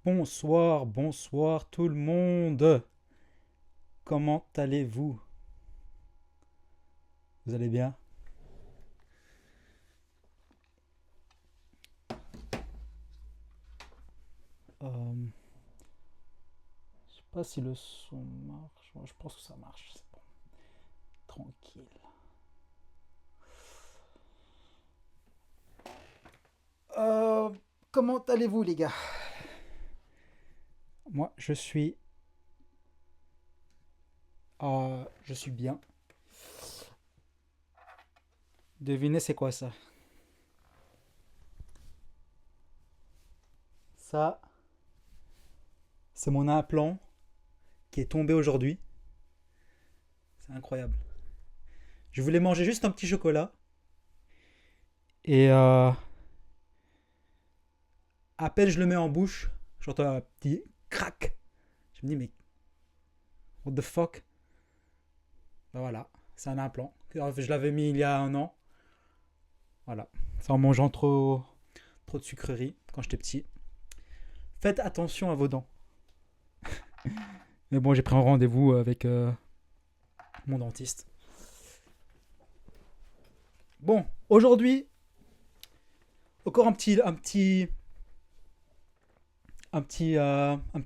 Bonsoir, bonsoir tout le monde. Comment allez-vous? Vous allez bien? Je sais pas si le son marche. Ouais, je pense que ça marche. C'est bon. Tranquille. Euh, Comment allez-vous les gars? Moi, je suis bien. Devinez c'est quoi ça? Ça, c'est mon implant qui est tombé aujourd'hui. C'est incroyable. Je voulais manger juste un petit chocolat et à peine je le mets en bouche, j'entends un petit crack. Je me dis mais what the fuck? Ben voilà, c'est un implant. Je l'avais mis il y a un an. Voilà. C'est en mangeant trop de sucreries quand j'étais petit. Faites attention à vos dents. Mais bon, j'ai pris un rendez-vous avec mon dentiste. Bon, aujourd'hui, encore un petit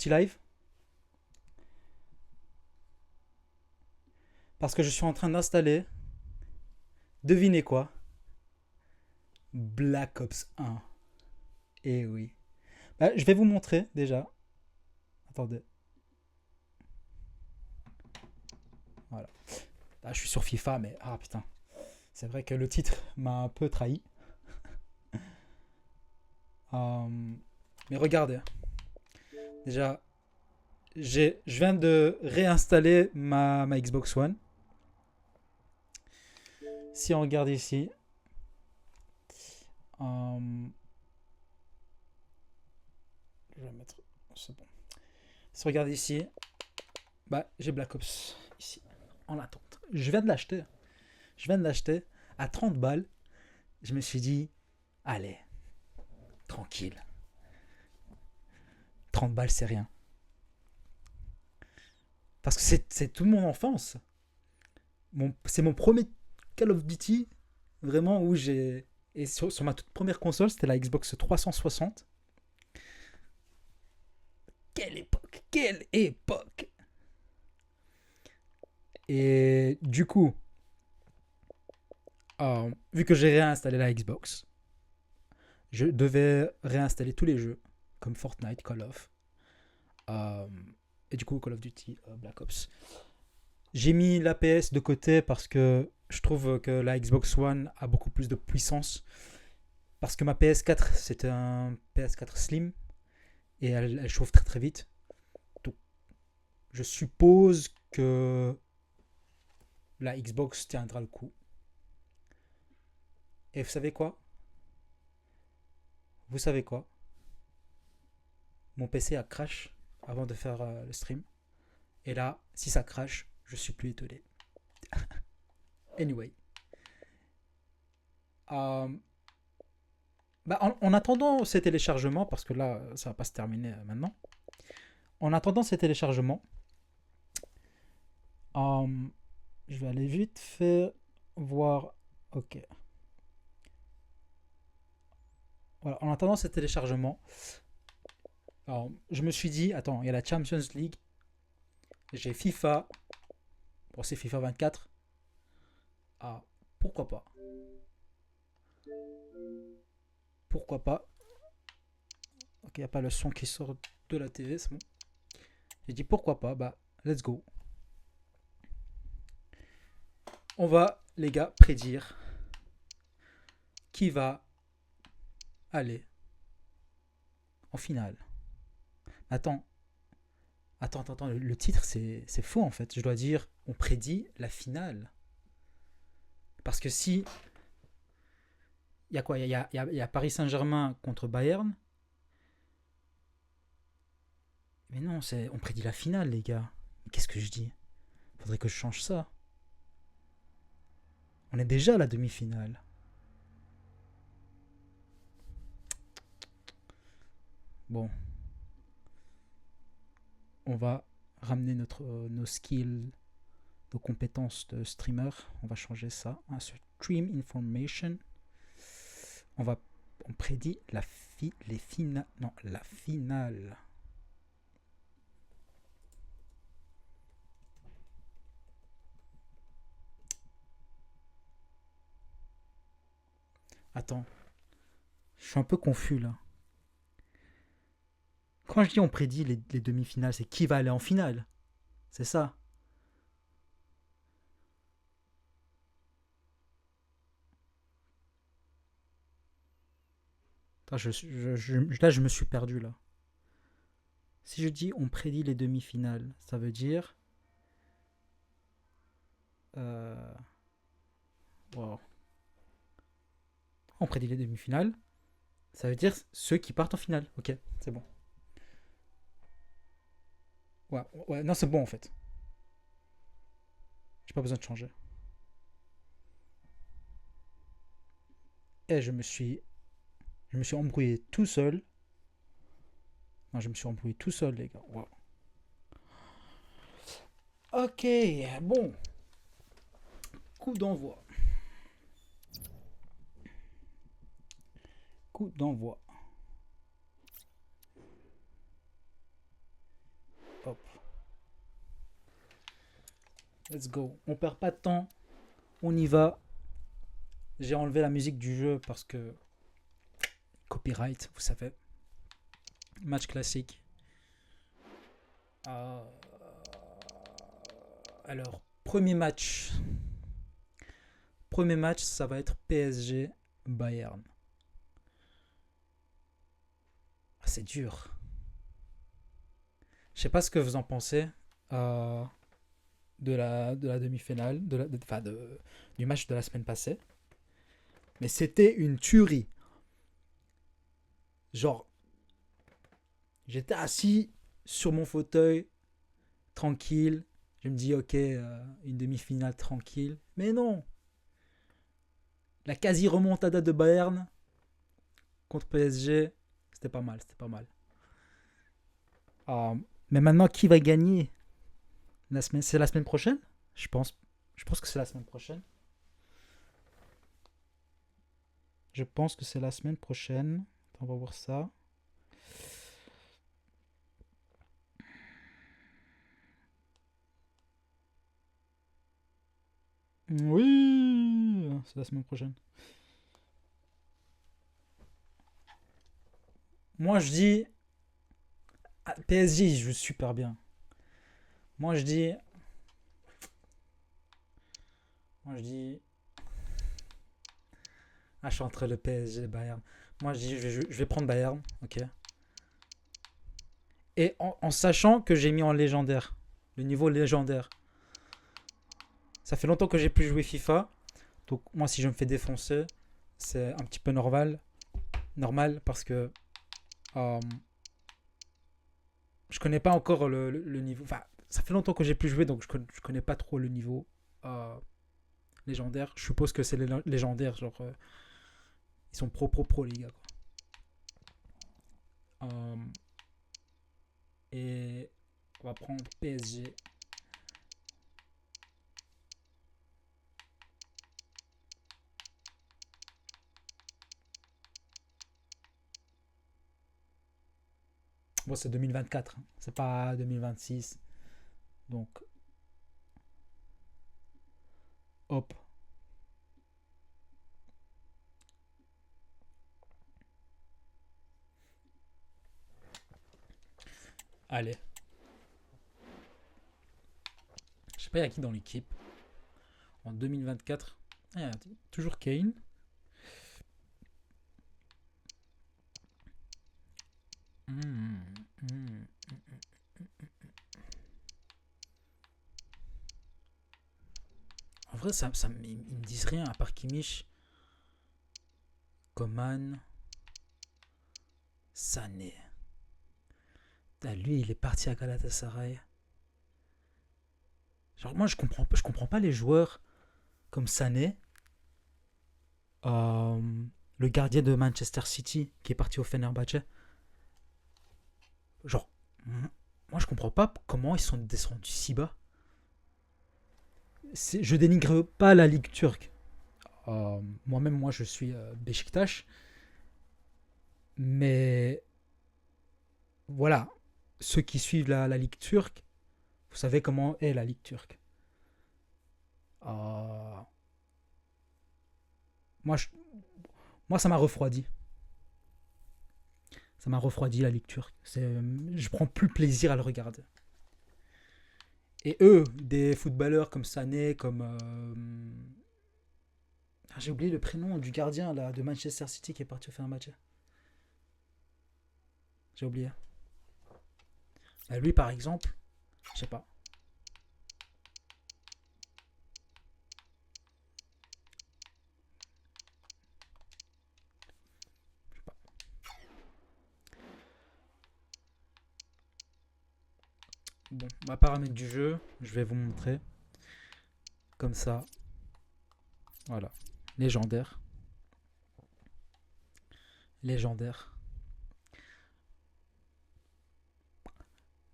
live. Parce que je suis en train d'installer, devinez quoi? Black Ops 1. Eh oui. Bah, je vais vous montrer déjà. Attendez. Voilà. Là, je suis sur FIFA, mais ah putain. C'est vrai que le titre m'a un peu trahi. Euh, mais regardez. Déjà, je viens de réinstaller ma Xbox One. Si on regarde ici, euh, je vais mettre, c'est bon. Si on regarde ici, bah j'ai Black Ops ici en attente. Je viens de l'acheter. Je viens de l'acheter à 30 balles. Je me suis dit, allez, tranquille. 30 balles, c'est rien. Parce que c'est toute mon enfance. C'est mon premier Call of Duty, vraiment, où j'ai. Et sur ma toute première console, c'était la Xbox 360. Quelle époque! Quelle époque! Et du coup, vu que j'ai réinstallé la Xbox, je devais réinstaller tous les jeux, comme Fortnite, Call of, euh, et du coup Call of Duty Black Ops. J'ai mis la PS de côté parce que je trouve que la Xbox One a beaucoup plus de puissance. Parce que ma PS4, c'était un PS4 Slim, et elle chauffe très très vite. Donc je suppose que la Xbox tiendra le coup. Et vous savez quoi? Vous savez quoi? Mon PC a crash avant de faire le stream. Et là, si ça crash, je suis plus étonné. Anyway. Euh, Bah, en attendant ces téléchargements, parce que là, ça va pas se terminer maintenant. En attendant ces téléchargements, euh, je vais aller vite faire voir. Ok. Voilà. En attendant ces téléchargements, alors, je me suis dit, attends, il y a la Champions League, j'ai FIFA, bon, c'est FIFA 24. Ah, pourquoi pas? Pourquoi pas? Ok, il n'y a pas le son qui sort de la TV, c'est bon. J'ai dit pourquoi pas, bah, let's go. On va, les gars, prédire qui va aller en finale. Attends, attends, le titre c'est faux en fait. Je dois dire, on prédit la finale. Parce que si. Il y a quoi Il y a Paris Saint-Germain contre Bayern. Mais non, on prédit la finale, les gars. Mais qu'est-ce que je dis? Faudrait que je change ça. On est déjà à la demi-finale. Bon. on va ramener nos skills, nos compétences de streamer. On va changer ça. Stream information. On prédit la finale. Attends, je suis un peu confus là. Quand je dis on prédit les demi-finales, c'est qui va aller en finale. C'est ça. Attends, là, je me suis perdu là. Si je dis on prédit les demi-finales, ça veut dire... Wow. On prédit les demi-finales. Ça veut dire ceux qui partent en finale. Ok, c'est bon. Ouais, non, c'est bon en fait. J'ai pas besoin de changer. Et je me suis embrouillé tout seul. Non, je me suis embrouillé tout seul, les gars. Wow. Ok, bon. Coup d'envoi. Coup d'envoi. Hop. Let's go. On perd pas de temps. On y va. J'ai enlevé la musique du jeu parce que copyright, vous savez. Match classique. Alors, premier match. Premier match, ça va être PSG Bayern. Ah, c'est dur. Je sais pas ce que vous en pensez de la demi-finale, du match de la semaine passée. Mais c'était une tuerie. Genre, j'étais assis sur mon fauteuil, tranquille. Je me dis, ok, une demi-finale tranquille. Mais non. La quasi-remontada de Bayern contre PSG, c'était pas mal, c'était pas mal. Mais maintenant, qui va gagner c'est la semaine prochaine. Je pense que c'est la semaine prochaine. Je pense que c'est la semaine prochaine. On va voir ça. Oui, c'est la semaine prochaine. Moi, je dis... PSG, il joue super bien. Moi, je dis... Ah, je suis entre le PSG et le Bayern. Moi, je dis, je vais prendre Bayern, ok. Et en sachant que j'ai mis en légendaire. Le niveau légendaire. Ça fait longtemps que j'ai plus joué FIFA. Donc, moi, si je me fais défoncer, c'est un petit peu normal. Normal, parce que... je connais pas encore le niveau. Enfin, ça fait longtemps que j'ai plus joué, donc je connais pas trop le niveau légendaire. Je suppose que c'est légendaire, genre ils sont pro les gars. Quoi. Et on va prendre PSG. Bon, c'est 2024, hein. C'est pas 2026. Donc, hop. Allez. Je sais pas, il y a qui dans l'équipe. En 2024. Ah, y a toujours Kane. En vrai, ils me disent rien à part Kimmich, Coman, Sané. Lui, il est parti à Galatasaray. Genre, moi, je comprends pas les joueurs comme Sané, le gardien de Manchester City qui est parti au Fenerbahçe. Genre, moi, Moi, je comprends pas comment ils sont descendus si bas. Je dénigre pas la Ligue turque. Moi-même, moi, je suis Beşiktaş. Mais voilà, ceux qui suivent la Ligue turque, vous savez comment est la Ligue turque. Euh, moi, je- moi, ça m'a refroidi. Ça m'a refroidi la Ligue turque. Je prends plus plaisir à le regarder. Et eux, des footballeurs comme Sané, comme... j'ai oublié le prénom du gardien là, de Manchester City qui est parti faire un match. J'ai oublié. Lui, par exemple, je sais pas. Bon, ma paramètre du jeu, je vais vous montrer. Comme ça. Voilà. Légendaire. Légendaire.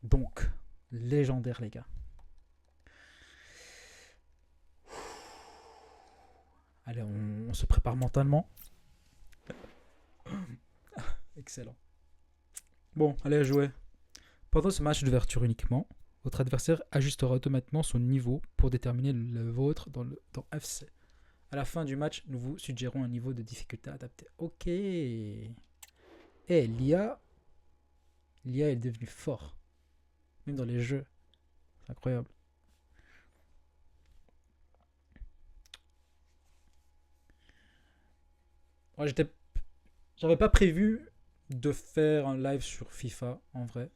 Donc, légendaire, les gars. Allez, on se prépare mentalement. Excellent. Bon, allez à jouer. Pendant ce match d'ouverture uniquement, votre adversaire ajustera automatiquement son niveau pour déterminer le vôtre dans FC. À la fin du match, nous vous suggérons un niveau de difficulté adapté. Ok. L'IA est devenu fort. Même dans les jeux. C'est incroyable. Moi, j'avais pas prévu de faire un live sur FIFA, en vrai.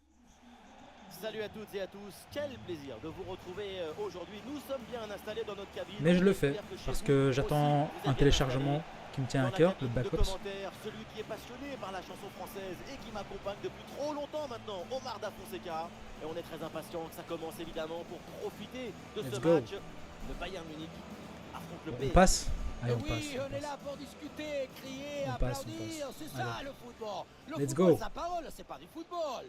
Salut à toutes et à tous, quel plaisir de vous retrouver aujourd'hui. Nous sommes bien installés dans notre cabine. Mais je le fais, parce que j'attends un téléchargement qui me tient à cœur, le Black Ops. Celui qui est passionné par la chanson française et qui m'accompagne depuis trop longtemps maintenant, Omar Da Fonseca. Et on est très impatient que ça commence évidemment pour profiter de ce match. Le Bayern Munich affronte le PSG. On passe. Allez, on oui, passe. On est là pour discuter, crier, applaudir, c'est ça le football. Le Let's football, go. sa parole, c'est pas du football.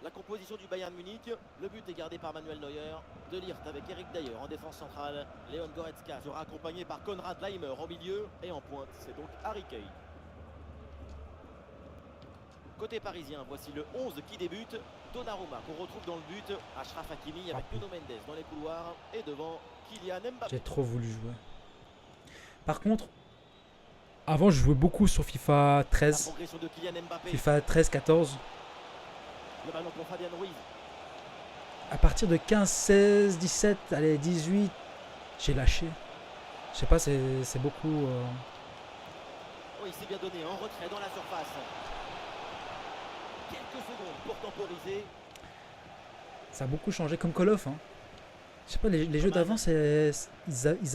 La composition du Bayern Munich, le but est gardé par Manuel Neuer, De Ligt avec Eric Dyer en défense centrale, Leon Goretzka sera accompagné par Konrad Laimer au milieu et en pointe, c'est donc Harry Kane. Côté parisien, voici le 11 qui débute, Donnarumma qu'on retrouve dans le but, Achraf Hakimi avec Nuno Mendes dans les couloirs et devant Kylian Mbappé. J'ai trop voulu jouer. Par contre, avant je jouais beaucoup sur FIFA 13, FIFA 13, 14. Le ballon pour Fabian Ruiz. À partir de 15, 16, 17, allez 18, j'ai lâché. Je sais pas, c'est beaucoup. Oui, c'est bien donné, en retrait dans la surface. Quelques secondes pour temporiser. Ça a beaucoup changé comme Call of. Hein. Je sais pas, les jeux d'avant, ils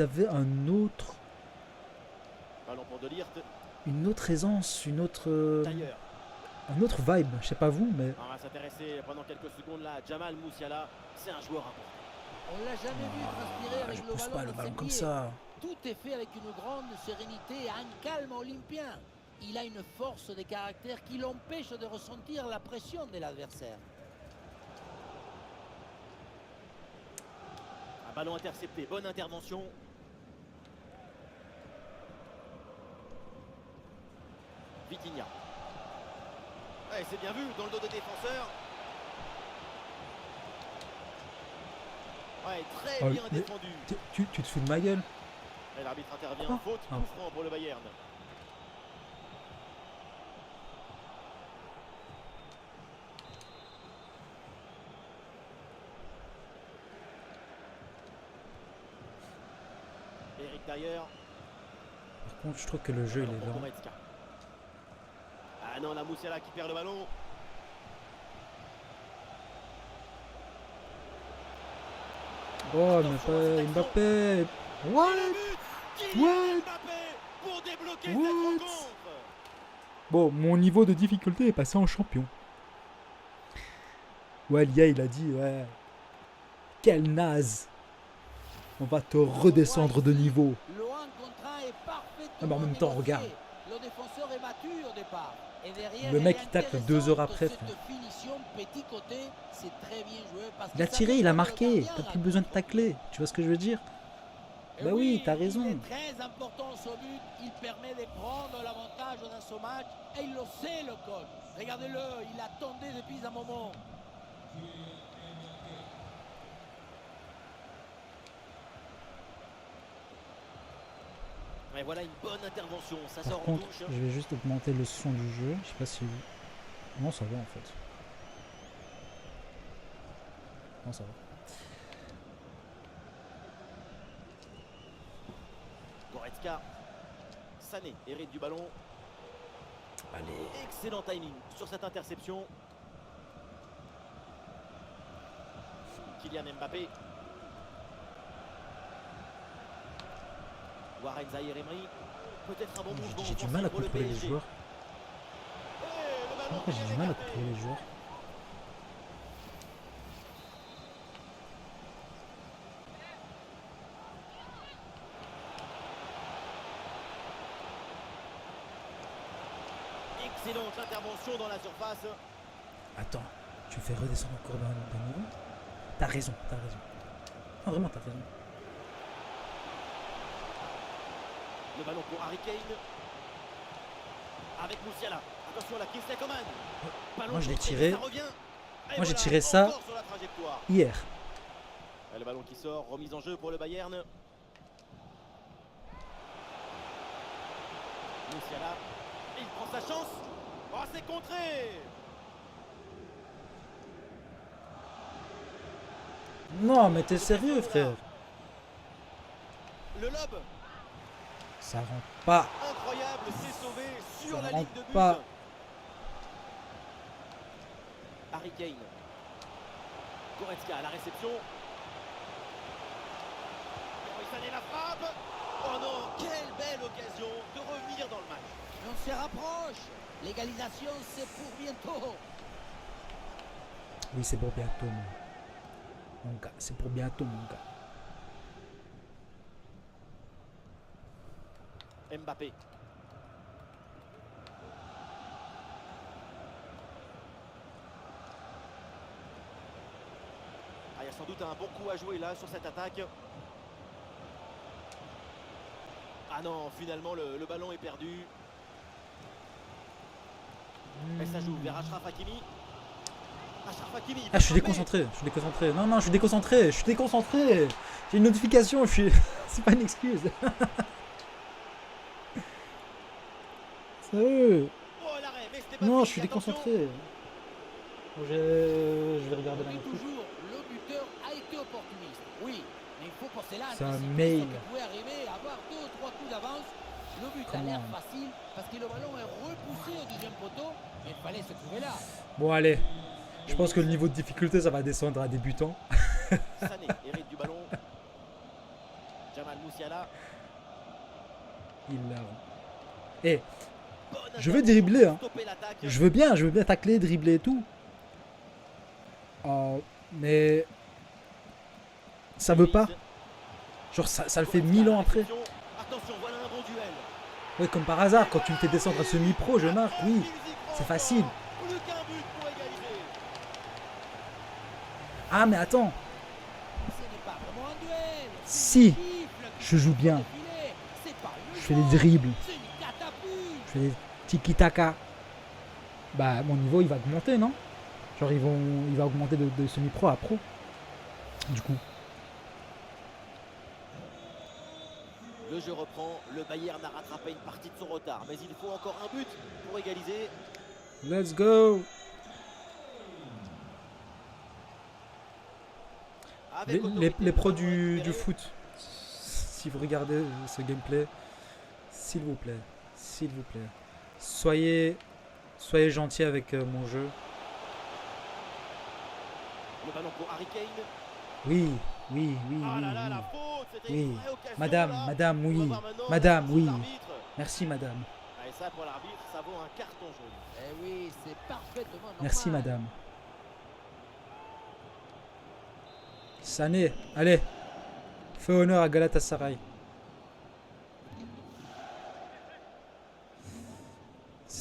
avaient un autre. Ballon pour De Ligt. Une autre aisance, un autre vibe. Je sais pas vous, mais. On va s'intéresser pendant quelques secondes là. Jamal Musiala, c'est un joueur important. On l'a jamais vu transpirer avec je le pousse ballon, pas le ballon dans comme ses ça. pieds. Tout est fait avec une grande sérénité et un calme olympien. Il a une force de caractère qui l'empêche de ressentir la pression de l'adversaire. Un ballon intercepté, bonne intervention. Vitinha. Ouais, c'est bien vu dans le dos des défenseurs. Ouais, très bien défendu. Tu te fous de ma gueule. Et l'arbitre intervient, faute, coup franc pour le Bayern. Eric Dyer. Par contre, je trouve que le jeu il est lent. Ah non, la Musiala qui perd le ballon. Oh, mais pas Mbappé. What? Bon, mon niveau de difficulté est passé en champion. Ouais, l'IA, il a dit, ouais. Quel naze. On va te redescendre de niveau. Ah, mais en même temps, regarde. Le défenseur est battu au départ. Et derrière, Le mec, elle est il tacle intéressante, 2 heures après, cette frère. finition petit côté, c'est très bien joué parce Il a que ça tiré, il a défend le marqué. gardien, T'as plus hein. besoin de tacler. Tu vois ce que je veux dire? Et Bah oui, t'as il raison. est très important ce but. Il permet de prendre l'avantage dans ce match. Et il le sait, le coach. Regardez-le, il attendait depuis un moment. Et voilà une bonne intervention. Ça Par sort en contre, touche. je vais juste augmenter le son du jeu. Je sais pas si... Non, ça va en fait. Non, ça va. Goretzka. Sané hérite du ballon. Allez. Excellent timing sur cette interception. Kylian Mbappé. Warren Zaïre-Emery. Peut-être un bon mouvement J'ai du mal à offensif pour le contrôler les PSG. joueurs. Et le ballon Pourquoi qui j'ai vient du mal à d'écarter. contrôler les joueurs? Excellente intervention dans la surface. Attends, tu fais redescendre encore d'un niveau? T'as raison, t'as raison. Non, vraiment, t'as raison. Le ballon pour Harry Kane. Avec Moussiala. Attention à la Kingsley Coman. Ballon Moi, je l'ai contré, tiré. ça revient. Et Moi, j'ai voilà, tiré ça encore sur la trajectoire. hier. Et le ballon qui sort, remise en jeu pour le Bayern. Moussiala. Et il prend sa chance. Oh, c'est contré. Non, mais t'es sérieux, frère? Le lob. Ça rentre pas. Incroyable, c'est sauvé sur Ça la ligne rentre de but. pas. Harry Kane. Goretzka à la réception. Leroy Sané la frappe. Oh non, quelle belle occasion de revenir dans le match. On se rapproche. L'égalisation, c'est pour bientôt. Oui, c'est pour bientôt, mon gars. C'est pour bientôt, mon gars. Mbappé. Ah, il y a sans doute un bon coup à jouer là sur cette attaque. Ah non, finalement le ballon est perdu. Et ça joue vers Achraf Hakimi. Achraf Hakimi. Ah, je suis déconcentré. Je suis déconcentré. Non, non, je suis déconcentré. Je suis déconcentré. J'ai une notification. Je suis... C'est pas une excuse. Sérieux. Oh, l'arrêt, mais c'était pas Non, fini, je suis attention. déconcentré. Je vais regarder la Et notif. toujours, le buteur a été opportuniste. Oui, mais il faut pour cela C'est un anticiper mail. ce qui pouvait arriver, avoir 2 ou 3 coups d'avance. Le but a l'air Comment? facile parce que le ballon est repoussé au deuxième poteau, mais il fallait se trouver là. Bon, allez. Je pense que le niveau de difficulté, ça va descendre à débutant. Sané hérite du ballon. Jamal Moussiala. Il l'a. Eh, Bonne je veux intervention dribbler, pour hein. stopper l'attaque. Je veux bien tacler, dribbler et tout. Mais ça veut pas. Genre, ça le fait 1000 ans après. Attention, voilà un bon duel. Ouais, comme par hasard, quand tu me fais descendre à semi-pro, je marque, oui. C'est facile. Plus qu'un but pour égaliser. Ah, mais attends. Ce n'est pas vraiment un duel. Si, je joue bien. Je fais des dribbles. C'est une catapulte. Je fais des tiki-taka. Bah, mon niveau, il va augmenter, non? Genre, il va augmenter de semi-pro à pro. Du coup. Le jeu reprend. Le Bayern a rattrapé une partie de son retard. Mais il faut encore un but pour égaliser. Let's go. Avec autorité, Les le pros ballon du récupéré. foot, si vous regardez ce gameplay, s'il vous plaît, soyez gentils avec mon jeu. Le ballon pour Harry Kane. Oui. Ah là là, la faute. C'était Oui. une vraie occasion, Madame, là. madame, On va oui. voir maintenant Madame, la oui. décision de l'arbitre. Merci, madame. Ah, et ça, pour l'arbitre, ça vaut un carton jaune. Eh oui, c'est parfaitement normal. Merci, madame. Sané, allez. Fais honneur à Galatasaray.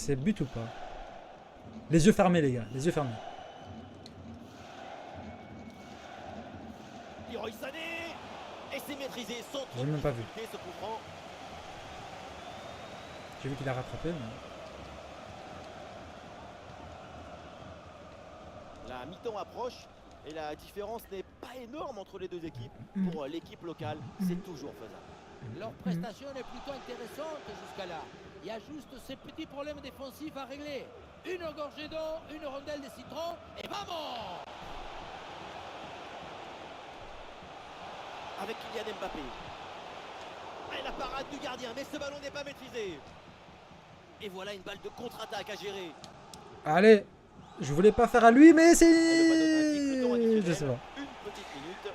C'est but ou pas? Les yeux fermés, les gars. Les yeux fermés. Leroy Sané. Et c'est maîtrisé sans trop J'ai même pas vu. difficulté, ce coup franc. J'ai vu qu'il a rattrapé, mais... La mi-temps approche et la différence n'est pas énorme entre les deux équipes. Pour l'équipe locale, c'est toujours faisable. Leur prestation est plutôt intéressante jusqu'à là. Il y a juste ces petits problèmes défensifs à régler. Une gorgée d'eau, une rondelle de citron, et vamos! Avec Kylian Mbappé. Et la parade du gardien, mais ce ballon n'est pas maîtrisé. Et voilà une balle de contre-attaque à gérer. Allez! Je voulais pas faire à lui, mais Et le panneau indique le temps c'est... additionnel. Je sais pas. Une petite minute.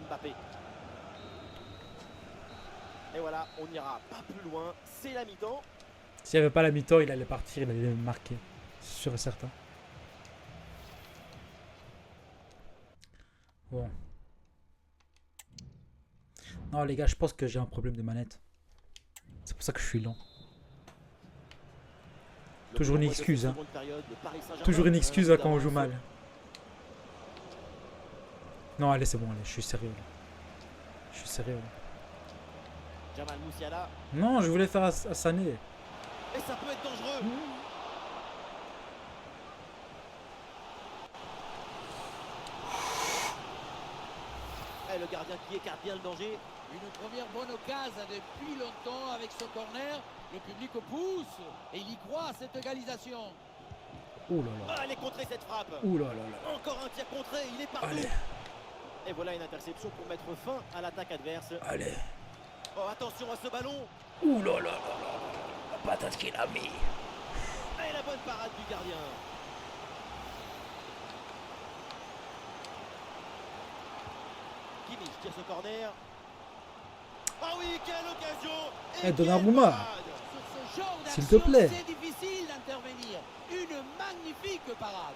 Mbappé. Et voilà, on n'ira pas plus loin. C'est la mi-temps. S'il n'y avait pas la mi-temps, il allait partir, il allait marquer. C'est sûr et certain. Bon. Non, les gars, je pense que j'ai un problème de manette. C'est pour ça que je suis lent. Le Toujours une coup d'envoi de excuse, cette hein. seconde période de Paris Saint-Germain. Toujours une excuse Un quand on joue d'avance. mal. Non, allez, c'est bon, allez, je suis sérieux. Là. Je suis sérieux. Là. Jamal Musiala. Non, je voulais faire à Sané. Et ça peut être dangereux. Et le gardien qui écarte bien le danger. Une première bonne occasion depuis longtemps avec ce corner. Le public pousse et il y croit à cette égalisation. Ouh là là. Ah, elle est contrée cette frappe. Ouh là là là. Encore un tir contré, il est partout. Allez, Et voilà une interception pour mettre fin à l'attaque adverse. allez. Oh, attention à ce ballon. Ouh là là là là. La patate qu'il a mis. Et la bonne parade du gardien. Kimmich tire ce corner. Ah oui, quelle occasion. Et Eh, quelle Donnarumma. parade. Sur ce genre S'il d'action, te plaît. c'est difficile d'intervenir. Une magnifique parade.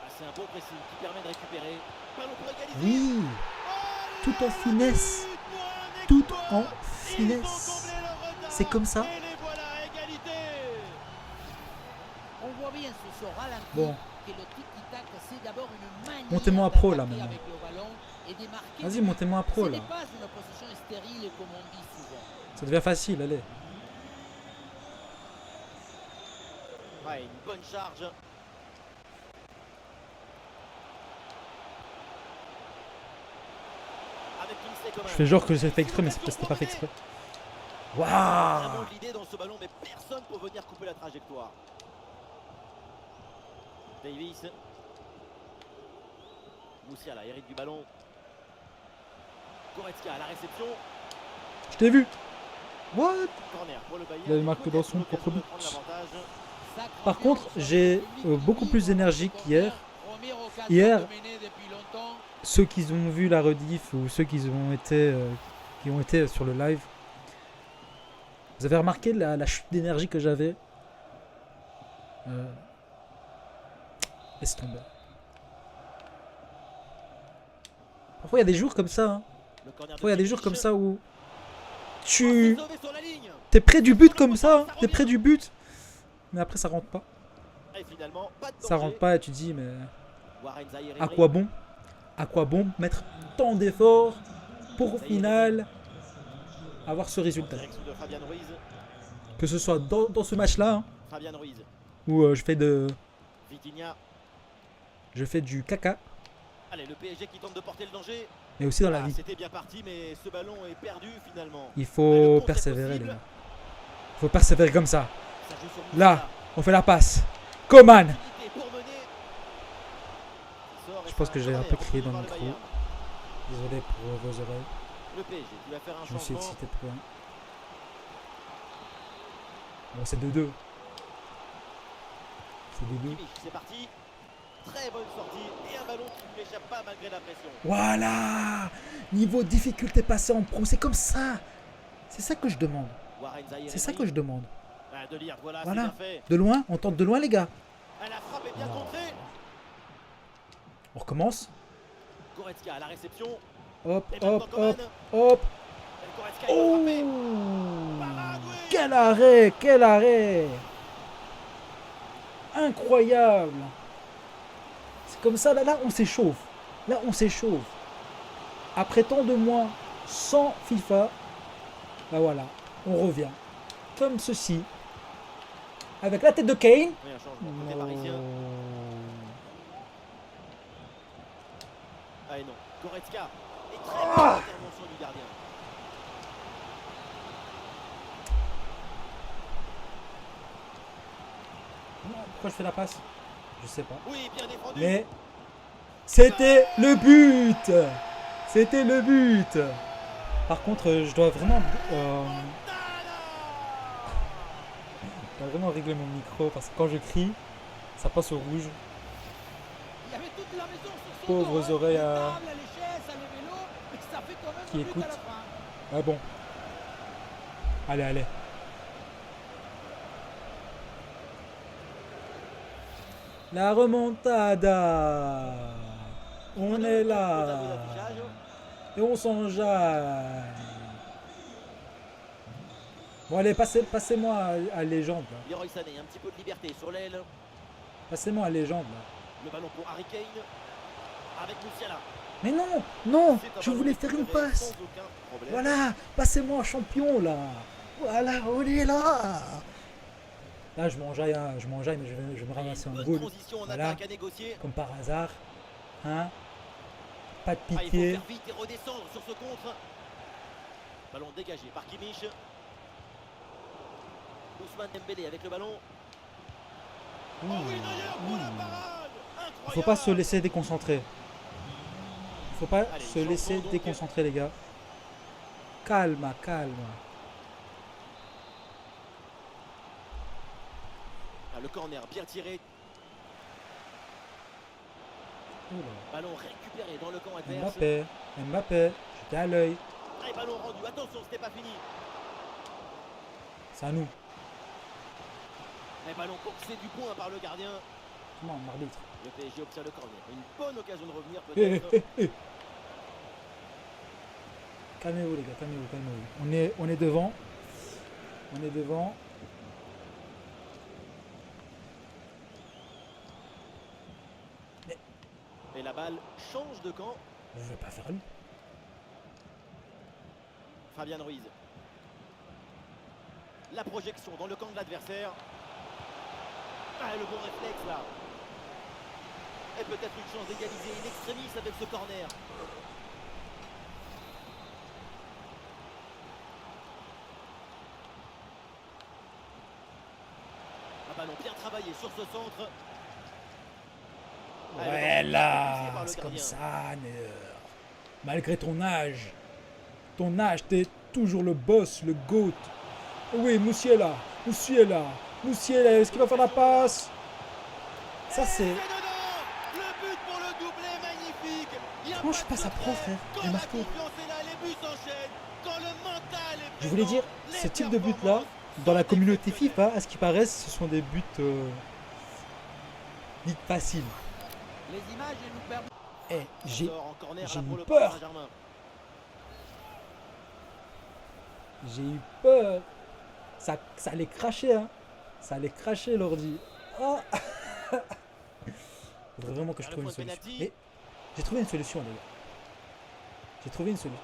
Ah, c'est un bon pressing qui permet de récupérer. Ballon pour égaliser. Oui. Oh, Tout en finesse. but pour un Tout exploit. en Ils ont finesse. comblé leur retard. C'est comme ça. Et les voilà à égalité. On voit bien sur ce ralenti Bon. que le tiki-tac, c'est d'abord une manière Montez-moi à pro, là, d'attaquer maintenant. avec le ballon et de marquer. Vas-y, montez-moi un pro Ce là. n'est pas une position stérile comme on dit souvent. Ça devient facile, allez. Ouais, une bonne charge. Avec Kingsley Coman. Je fais genre que j'ai fait exprès, mais c'était pas fait exprès. Vraiment Waouh. de l'idée dans ce ballon, mais personne pour venir couper la trajectoire. Davis. Musiala hérite du ballon. Goretzka à la réception. Je t'ai vu. What? Corner pour le Bayern. Il avait marqué dans son L'occasion propre de but. prendre l'avantage. Sacre Par contre, Dieu, j'ai le public beaucoup plus d'énergie qu'hier. Première occasion Hier, de mener depuis longtemps. Ceux qui ont vu la rediff ou ceux qui ont été sur le live, vous avez remarqué la chute d'énergie que j'avais. Laisse tomber. Parfois il y a des jours comme ça. Hein. Le corner de Parfois il y a des jours Kimmich. comme ça où Oh, tu c'est sauvé sur la ligne. t'es près du but comme ça. Hein. T'es près du but. Mais après ça rentre pas. Et finalement, pas de Ça danger. rentre pas et tu te dis mais Warren Zaïre à quoi bon? À quoi bon mettre tant d'efforts pour au final avoir ce résultat? Direction de Fabian Ruiz. Que ce soit dans ce match-là, hein, Fabian Ruiz. où Vitinha. je fais du caca, Allez, le PSG qui tente de porter le danger. mais aussi dans la Ah, vie. c'était bien parti, mais ce ballon est perdu finalement. Il Mais faut le contre est persévérer, les possible. gars. Il faut persévérer comme ça. Ça joue sur Là, Musiala. on fait la passe. Coman. Facilité pour mener. Il sort et Je pense c'est que j'ai un corner peu crié obtenu dans le par micro. Bayern. Désolé pour vos oreilles. Le PSG qui va faire un Je me suis changement. excité pour rien. Bon, c'est 2-2. C'est 2-2. Kimmich, c'est parti. Très bonne sortie et un ballon qui ne lui échappe pas malgré la pression. Voilà. Niveau difficulté passée en pro, c'est comme ça. C'est ça que je demande. Warren Zaïre C'est ça que je demande. Ah, de lire, voilà, Voilà. c'est bien fait. De loin, on tente de loin, les gars. Ah, la frappe est bien contrée. On recommence. Goretzka à la réception. Hop, Et maintenant hop, Coman. hop, hop. Et Goretzka, il va frapper. Oh, Parade, oui. quel arrêt, quel arrêt. Incroyable. C'est comme ça, là on s'échauffe. Là on s'échauffe. Après tant de mois sans FIFA, bah voilà, on revient. Comme ceci. Avec la tête de Kane. Oui, un changement côté parisien. Ah et non, Goretzka. Et très bonne intervention du gardien. Pourquoi je fais la passe? Je sais pas. Oui, bien défendu. Mais c'était le but. C'était le but. Par contre, je dois vraiment régler mon micro parce que quand je crie, ça passe au rouge. Il y avait toute la maison sur son Pauvres dos, hein. oreilles Les à... tables, les chaises, les vélos, et ça fait quand même qui un but écoutent. à la fin. Ah bon. Allez, allez. La remontada. On est là. Et on s'enjaille. Bon allez, passez-moi à légende là. Leroy Sané, un petit peu de liberté sur l'aile. Passez-moi à légende là. Le ballon pour Harry Kane. Avec Musiala. Mais non, non, C'est un je ballon voulais faire une récupéré passe. sans aucun problème. Voilà, passez-moi champion là. Voilà, on est là. Là, je m'enjaille, mais je vais me ramasser un Bonne goal. transition en Voilà, attaque à négocier. comme par hasard. Hein? Pas de Ah, il faut pitié. faire vite et redescendre sur ce contre. Ballon dégagé par Kimmich. Ousmane Dembélé avec le ballon. Oh oui, Neuer pour la parade. Il faut pas se laisser déconcentrer. Il faut pas Allez, se laisser changement, donc. déconcentrer les gars. Calme, calme. Ah, le corner bien tiré. Ballon récupéré dans le camp adverse. Mbappé, j'étais à l'œil. Et ballon rendu. Attention, c'était pas fini. C'est à nous. Et ballon coxé du point par le gardien. Comment, l'arbitre? Le PSG obtient le corner. Une bonne occasion de revenir Eh, peut-être. eh, eh. Calmez-vous les gars, calmez-vous. On est devant. On est devant. Et la balle change de camp. Je vais pas faire lui. Fabian Ruiz. La projection dans le camp de l'adversaire. Ah, le bon réflexe là. Et peut-être une chance d'égaliser in extremis avec ce corner. Un ballon bien travaillé sur ce centre. Ah, le Ouais ballon là, poussé par le c'est comme gardien. ça, Neuer. Malgré ton âge, t'es toujours le boss, le GOAT. Oui, Musiala, est-ce qu'il va faire la passe? Ça c'est... C'est dedans. Le but pour le doublé, magnifique. Il y a Comment pas je de passe à secret. pro, frère? Quand J'ai la marqué. confiance est là, les buts s'enchaînent. Quand le mental est Je voulais présent, dire, les ce type de but là, performances dans la sont communauté exceptionnelles. FIFA, à ce qui paraît, ce sont des buts dits faciles. Les images nous permettent. Eh, j'ai Sort en corner j'ai là pour eu le peur. Paris Saint-Germain. eu peur. Ça allait cracher, hein. Ça allait cracher l'ordi. Oh. Faudrait vraiment que je À trouve la une fois le solution. penalty. Mais j'ai trouvé une solution, les gars. J'ai trouvé une solution.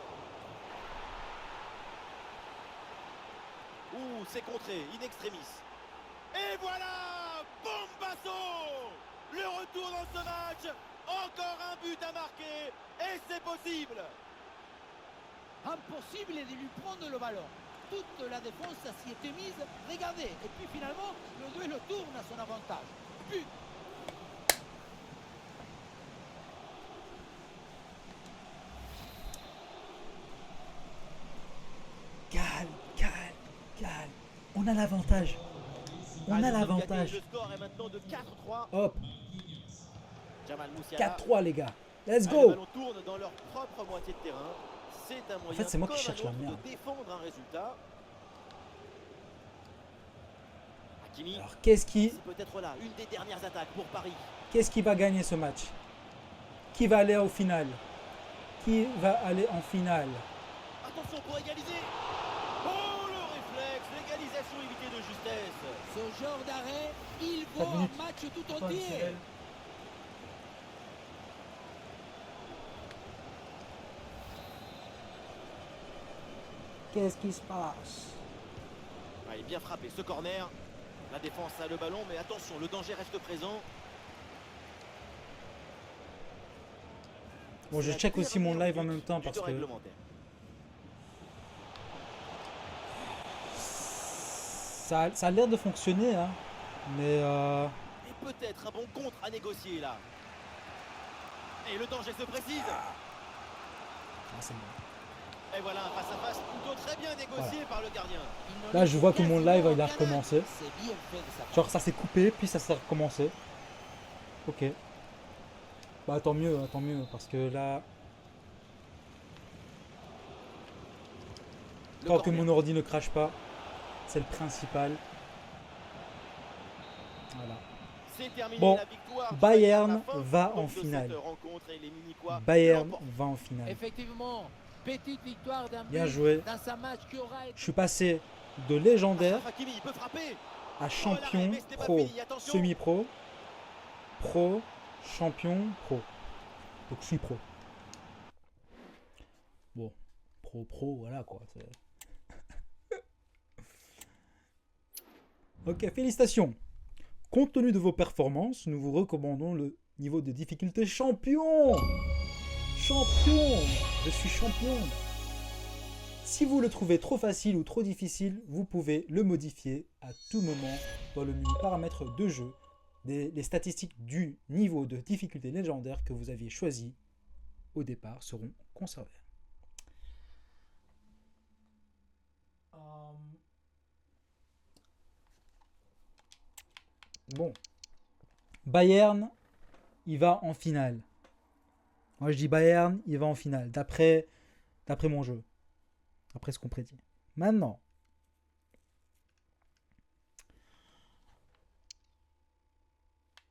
Ouh, c'est contré, in extremis. Et voilà, Bombasso. Le retour dans ce match. Encore un but à marquer. Et c'est possible. Impossible de lui prendre le ballon. Toute la défense s'y était mise. Regardez. Et puis finalement, le duel tourne à son avantage. But. Calme. On a l'avantage. On a Allez, l'avantage. Le score est maintenant de 4-3. Hop, Jamal Musiala. 4-3 les gars. Let's Allez, le go. ballon tourne dans leur propre moitié de terrain. C'est un moyen fait, c'est moi qui comme cherche un la autre merde. de défendre un résultat. Hakimi, Alors qu'est-ce qui c'est peut-être là une des dernières attaques pour Paris. va gagner ce match? Qui va aller au final? Qui va aller en finale? Attention pour égaliser. Oh, le réflexe, l'égalisation évitée de justesse. Ce genre d'arrêt, il 4 vaut minutes. un match tout Temps entier. additionnel. Qu'est-ce qui se passe? Allez, bien frappé ce corner. La défense a le ballon, mais attention, le danger reste présent. Bon, je C'est check la aussi mon dernière live en minute même temps du parce temps que réglementaire. ça a l'air de fonctionner, hein. Mais Et peut-être un bon contre à négocier là. Et le danger se précise. c'est bon. Et voilà un face-à-face plutôt très bien négocié par le gardien. Il ne Là, laisse je vois que mon quasiment live, il a aucun recommencé. axe. C'est bien fait de sa part. Genre, ça s'est coupé, puis ça s'est recommencé. Ok. Bah, tant mieux, parce que là, Le tant que corner. mon ordi ne crache pas, c'est le principal. Voilà. C'est terminé, Bon, la victoire du Bayern à la fin, va donc, en de finale. cette rencontre et les Munichois Bayern l'emportent. va en finale. Effectivement, petite victoire d'un Bien but joué. dans un match qui aura été... Je suis passé de légendaire Achraf Hakimi, il peut frapper. à champion, mais c'était pas pro, fini, attention. semi-pro, pro, champion, pro. Donc je suis pro. Bon, pro, voilà quoi. Ok, félicitations. Compte tenu de vos performances, nous vous recommandons le niveau de difficulté champion. Champion, je suis champion. Si vous le trouvez trop facile ou trop difficile, vous pouvez le modifier à tout moment dans le menu paramètres de jeu. Les statistiques du niveau de difficulté légendaire que vous aviez choisi au départ seront conservées. Bon, Bayern, il va en finale. Moi je dis Bayern, il va en finale, d'après mon jeu, d'après ce qu'on prédit. Maintenant,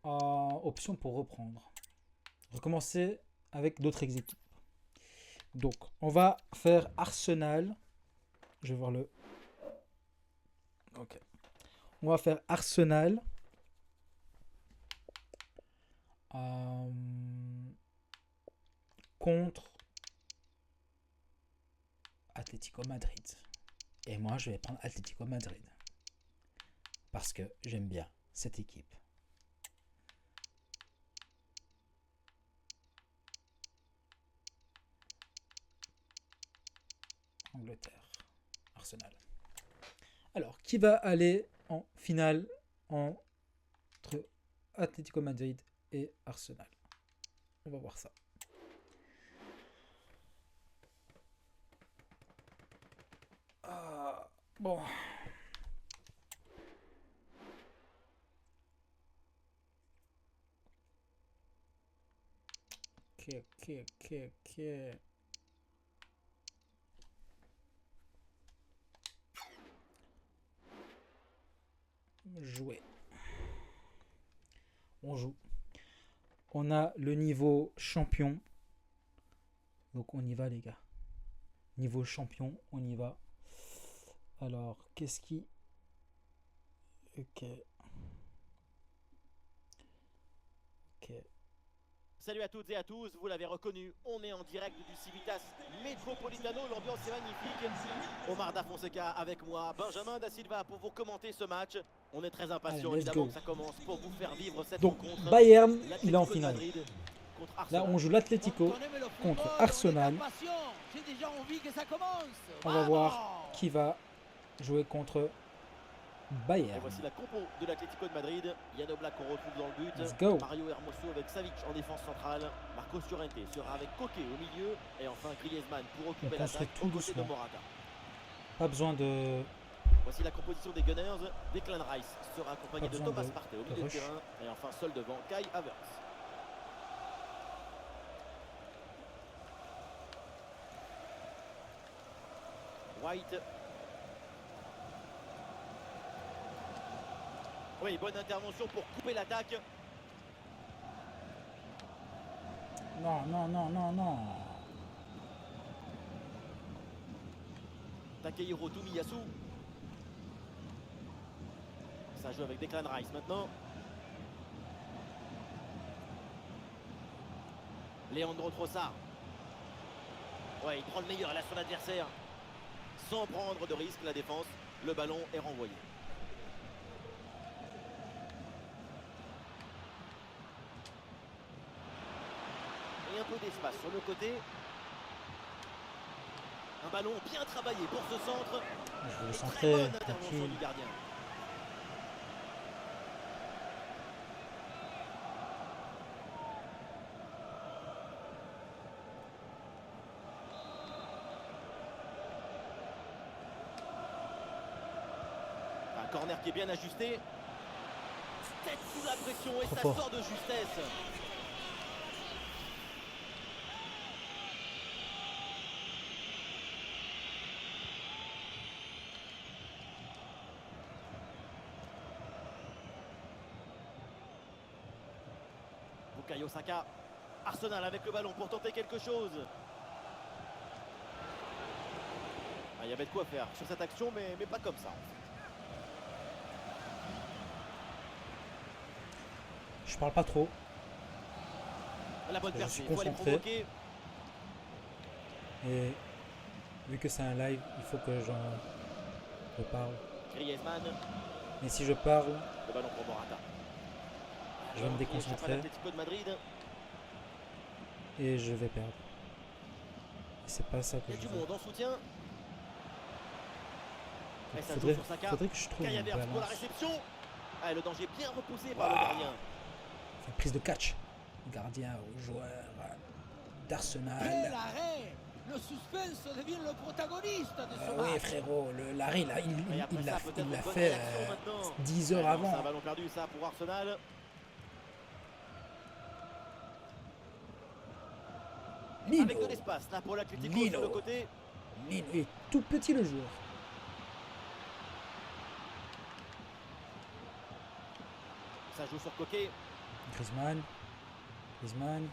option pour reprendre. Recommencer avec d'autres équipes. Donc, on va faire Arsenal. Je vais voir le... Ok. On va faire Arsenal. Contre Atlético Madrid. Et moi, je vais prendre Atlético Madrid. Parce que j'aime bien cette équipe. Angleterre. Arsenal. Alors, qui va aller en finale entre Atlético Madrid et Arsenal? On va voir ça. Bon. Ok. Jouer. On joue. On a le niveau champion. Donc on y va les gars. Niveau champion, on y va. Alors, qu'est-ce qui... Ok. Salut à toutes et à tous, vous l'avez reconnu, on est en direct du Civitas Metropolitano, l'ambiance est magnifique. Omar Da Fonseca avec moi, Benjamin Da Silva pour vous commenter ce match. On est très impatient Allez, let's évidemment go. que ça commence pour vous faire vivre cette Donc, rencontre. Bayern, L'Atlético il est en de finale. Madrid contre Là, Arsenal. on joue l'Atlético Quand on aime le contre football, Arsenal. on est impatient. J'ai déjà envie que ça commence. On va Vamos. voir qui va jouer contre Et Bayern. voici la compo de l'Atlético de Madrid. Yann Oblak qu'on retrouve dans le but. Let's go. Mario Hermoso avec Savic en défense centrale. Marcos Llorente sera avec Koke au milieu. Et enfin Griezmann pour occuper On construit l'attaque tout aux côtés de doucement. Morata. Pas besoin de... Voici la composition des Gunners. Declan Rice sera accompagné Pas de besoin Thomas de Partey au milieu de rush. terrain. Et enfin seul devant Kai Havertz. White. Oui, bonne intervention pour couper l'attaque. Non, non, non, non, non. Takehiro Tomiyasu. Ça joue avec Declan Rice maintenant. Leandro Trossard. Ouais, il prend le meilleur là sur l'adversaire. Sans prendre de risque, la défense. Le ballon est renvoyé. Et un peu d'espace sur le côté. Un ballon bien travaillé pour ce centre. Je veux le Et centrer. très bonne intervention Tranquille. du gardien. Un corner qui est bien ajusté. Tête sous la pression et Trop ça fort. sort de justesse. Bukayo Saka. Arsenal avec le ballon pour tenter quelque chose. Ah, il y avait de quoi faire sur cette action, mais pas comme ça. Je parle pas trop. La bonne Je percée, suis il faut aller concentré. provoquer. Et vu que c'est un live, il faut que je parle. Griezmann, Mais si je parle, le ballon pour Morata. je vais me Qui échappe à déconcentrer l'Atlético de Madrid. et je vais perdre. Et c'est pas ça que Il y je a du veux. monde en soutien. Et ça joue Faudrait, sur Saka. faudrait que je trouve Kai une Havertz pour la balance. réception. Ah, le danger bien repoussé par le Waouh. gardien. Enfin, prise de catch. Gardien au joueur Quel d'Arsenal. arrêt! Le suspense devient le protagoniste de ce Oui, match. frérot, l'arrêt, là, Et après ça, peut-être il l'a une bonne fait réaction maintenant. 10 heures Ah non, avant. C'est un ballon perdu ça pour Arsenal. Lino, Avec de l'espace là pour l'Atlético Lino. sur le côté. Lino est tout petit le joueur. Ça joue sur Coquet. Griezmann, Griezmann,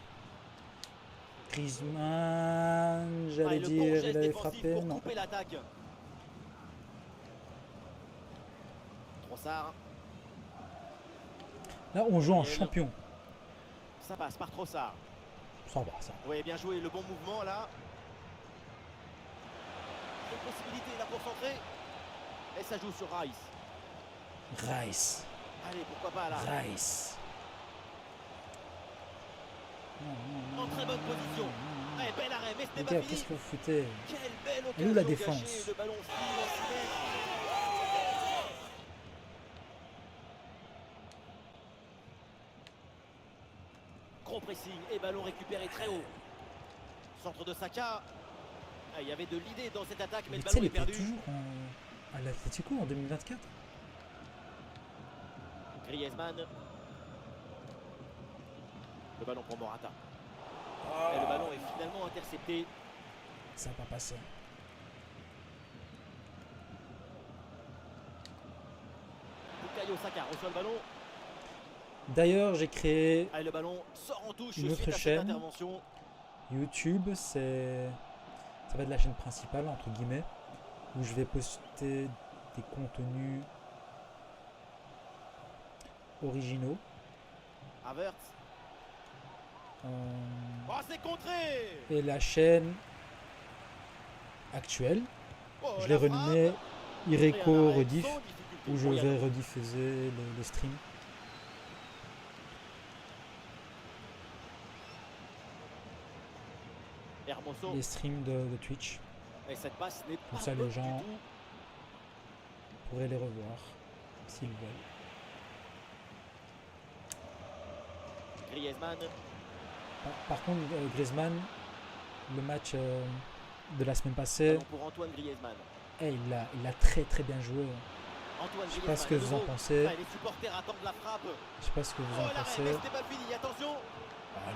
Griezmann, Ah, j'allais et le bon dire, geste il avait défensif frappé, pour non. couper l'attaque. Trossard. Là, on joue en Et champion. Ça passe par Trossard. Ça va, ça. Oui, bien joué, le bon mouvement là. Une possibilité là pour centrer. Et ça joue sur Rice. Rice, Allez, pourquoi pas là. Rice. Non, non, En très bonne position. Allez, bel arrêt, mais ce Les n'est gars, pas fini. qu'est-ce que vous foutez? Quelle belle Elle est où la occasion défense? gâchée. Le ballon file en cimette. Gros pressing et ballon récupéré très haut. Centre de Saka. Ah, il y avait de l'idée dans cette attaque, mais Mais le tu sais, ballon il est était perdu. toujours à l'Atlético en 2024. Griezmann. Le ballon pour Morata. Et le ballon est finalement intercepté. Ça n'a pas passé. Bukayo Saka reçoit le ballon. D'ailleurs, j'ai créé Ah, et le ballon sort en touche Une autre suite à cette chaîne. intervention. YouTube, ça va être la chaîne principale, entre guillemets, où je vais poster des contenus originaux. Havertz. Euh, Oh, c'est contré. et la chaîne actuelle, Oh, je la l'ai renommée frappe. Ireko Et un arrêt Rediff, sans difficulté où je pour vais Yann. rediffuser les streams. Hermoso. Les streams de Twitch. Et cette passe n'est pas ça, les bonne gens- du tout. Pourrez les revoir s'ils veulent. Griezmann. Par contre, Griezmann, le match de la semaine passée, Ballon pour Antoine Griezmann. il a très très bien joué. Antoine Je sais Griezmann. pas ce que de vous en nouveau. pensez. Ah, les supporters attendent la frappe. Je sais pas ce que vous Oh, en l'arrêt, mais pensez. c'était pas fini. Attention. Allez.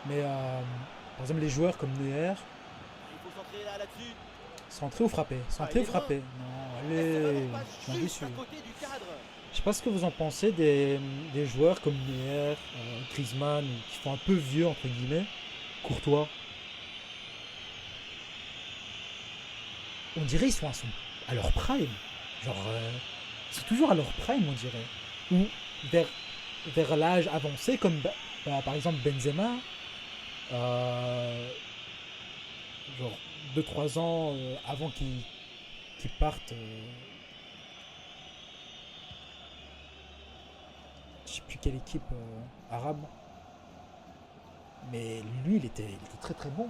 Mais par exemple, les joueurs comme Neuer, Il faut centrer là-dessus. centrer ou frapper? Centrer il ou est frapper? Non, Et ce allez. ballon passe Je m'en juste déçu. à côté du cadre. Je sais pas ce que vous en pensez des joueurs comme Neuer, Griezmann, qui font un peu vieux, entre guillemets, Courtois. On dirait ils sont à leur prime. Genre, c'est toujours à leur prime, on dirait. Ou vers l'âge avancé, comme par exemple Benzema. Genre 2-3 ans avant qu'il parte. Je sais plus quelle équipe arabe. Mais lui, il était très très bon.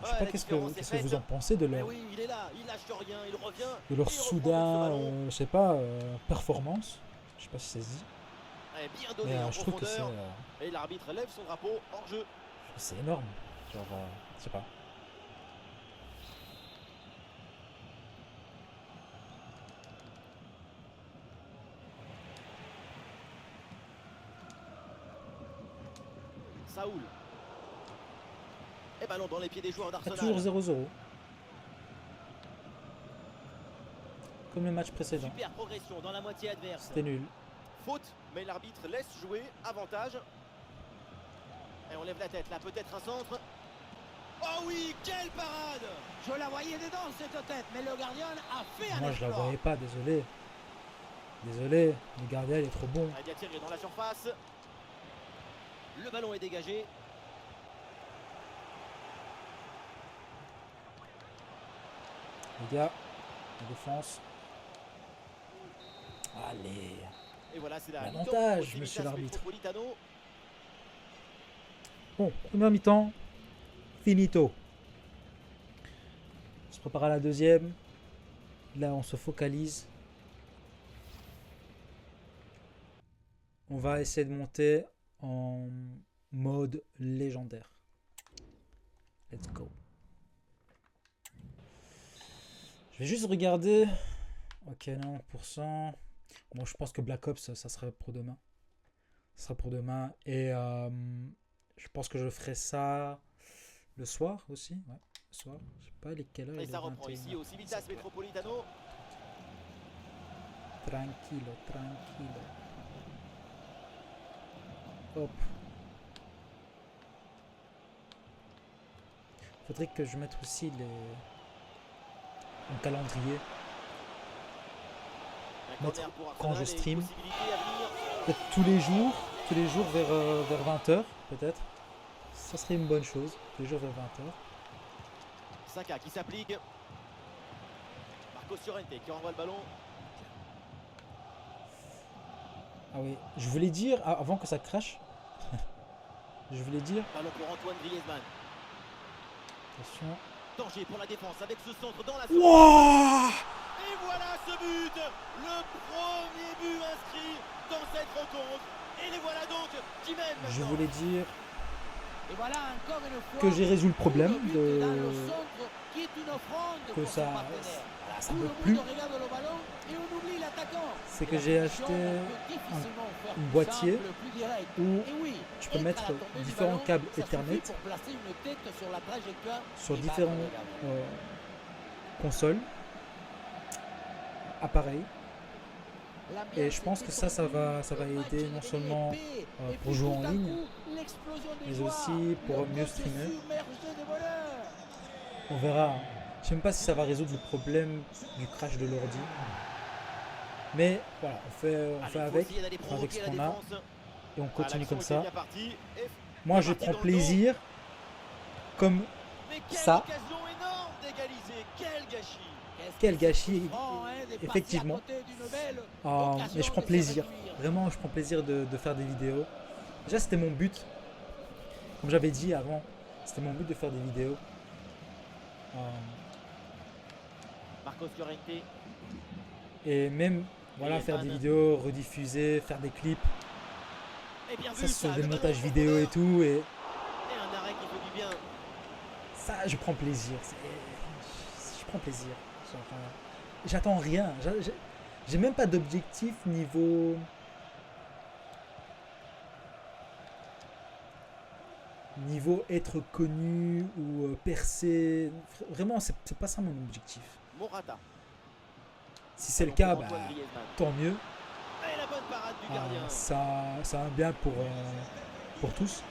Je sais Ouais, pas la qu'est-ce différence que est qu'est-ce que vous faite. en pensez Mais oui, il est là, il lâche rien, il revient. de leur Et il reprend avec ce soudain, ballon. je sais pas, performance. Je sais pas si ça se dit. Ouais, bien Mais donné en je trouve que profondeur. Et l'arbitre lève son drapeau hors jeu. c'est énorme. Genre, je sais pas. Saoul. Et ballon dans les pieds des joueurs Il y a toujours d'Arsenal. 0-0. Comme le match précédent. Super progression dans la moitié adverse. C'était nul. Faute, mais l'arbitre laisse jouer. Avantage. Et on lève la tête là, peut-être un centre. Oh oui, quelle parade! Je la voyais dedans cette tête, mais le gardien a fait un Moi, je la exploit. voyais pas, désolé. Désolé, le gardien, il est trop bon. Ah, il a tiré dans la surface. Le ballon est dégagé. Les gars, la défense. Allez. Et voilà, c'est la L'avantage, mi-temps au monsieur Civitas l'arbitre. Metropolitano. Bon, première mi-temps. Finito. On se prépare à la deuxième. Là, on se focalise. On va essayer de monter en mode légendaire. Let's go. Je vais juste regarder. Ok, 90%. Bon, je pense que Black Ops, ça sera pour demain. Ça sera pour demain. Et je pense que je ferai ça le soir aussi. Ouais, le soir. Je sais pas quelle heure. Et Il ça est reprend 21 ici au Civitas Metropolitano. Tranquilo, tranquilo. Hop. Faudrait que je mette aussi un calendrier. Un Mettre corner pour quand je Arsenal et une stream. possibilité à venir. Peut-être tous les jours vers 20h, peut-être. Ça serait une bonne chose, tous les jours vers 20h. Saka qui s'applique. Marcos Llorente qui envoie le ballon. Ah oui, je voulais dire, avant que ça crache, je voulais dire, Ballon pour Antoine Griezmann. attention. Danger pour la défense avec ce centre dans la surface. Wouah! Et voilà ce but, le premier but inscrit dans cette rencontre. Et les voilà donc qui mènent Je maintenant. voulais dire Et voilà encore une fois que j'ai résolu le problème le but de dans le centre qui est une offrande que pour son ça, partenaire. voilà, ça Tout me le plus. monde regarde le ballon et on oublie l'attaquant. C'est Et que la j'ai finition, acheté on peut difficilement faire une plus boîtier simple, plus direct. où Et oui, tu peux être mettre à la tombée du différents ballon, câbles ça Ethernet suffit pour placer une tête sur la trajectoire sur et différents battre le gardien. consoles, appareils. L'ambiance Et je pense que était ça tendue, va le match aider est non devenu seulement épais. Et pour puis jouer tout en à ligne, coup, l'explosion des mais joies. aussi pour Le mieux goal se streamer. submergeait de bonheur. On verra. Je sais même pas si ça va résoudre le problème du crash de l'ordi. Mais voilà, on fait Allez, avec, faut essayer d'aller on fait avec ce provoquer la qu'on a défense. et on Ah, continue l'action comme était ça. bien partie. Et Moi, je parti prends dans le plaisir, comme Mais quelle ça. occasion énorme d'égaliser. Quel gâchis. Quel gâchis, Franc, hein, de passer effectivement. à côté d'une belle Mais occasion je prends de se plaisir. réduire. Vraiment, je prends plaisir de faire des vidéos. Déjà, c'était mon but. Comme j'avais dit avant, c'était mon but de faire des vidéos. Euh, Marcos Llorente. et même, voilà, faire des vidéos, rediffuser, faire des clips. Et bien Ça, vu, ce sont ça, des le montages ballon en vidéo et profondeur. tout. Et Et un arrêt qui fait du bien. ça, je prends plaisir. Je prends plaisir. Genre, j'attends rien. J'ai même pas d'objectif niveau être connu ou percer. Vraiment, c'est pas ça mon objectif. Morata. Si c'est le Ballon cas, pour bah, Antoine Griezmann. tant mieux. Et la bonne parade du gardien. Ça un bien pour tous.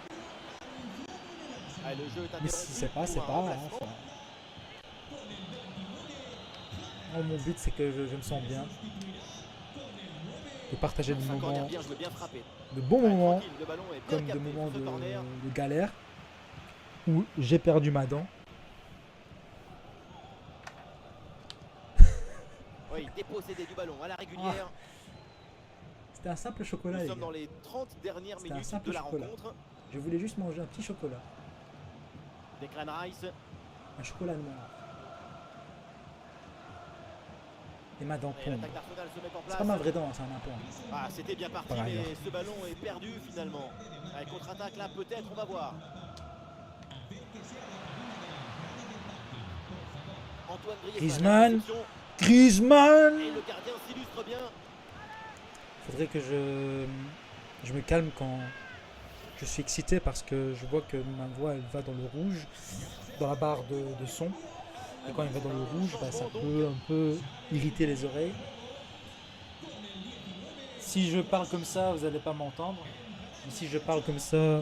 Allez, le jeu est Mais interrompu si c'est pas, pour c'est un pas. remplacement. Enfin. Moi, mon but, c'est que je me sens bien. De partager des C'est un corner moments, bien joué, bien frappé. de bons Allez, moments, tranquille, le ballon est bien comme des capté moments sur ce corner. de galère, où j'ai perdu ma dent. Oui, dépossédé du ballon à la régulière. C'était un simple chocolat, Nous les sommes gars. dans les 30 dernières C'était un minutes simple de la chocolat. rencontre. Je voulais juste manger un petit chocolat. Declan Rice. Un chocolat noir. Et ma dent Et tombe. l'attaque d'Arsenal se met en C'est place. pas ma vraie dent, hein, c'est un implant. Ah, c'était bien parti, Par ailleurs. mais ce ballon est perdu finalement. Avec contre-attaque là, peut-être, on va voir. Antoine Griezmann. Griezmann. Griezmann! Et le gardien s'illustre bien. Faudrait que je me calme quand je suis excité parce que je vois que ma voix elle va dans le rouge, dans la barre de son. Et quand elle va dans le rouge, bah, ça peut un peu irriter les oreilles. Si je parle comme ça, vous n'allez pas m'entendre. Et si je parle comme ça,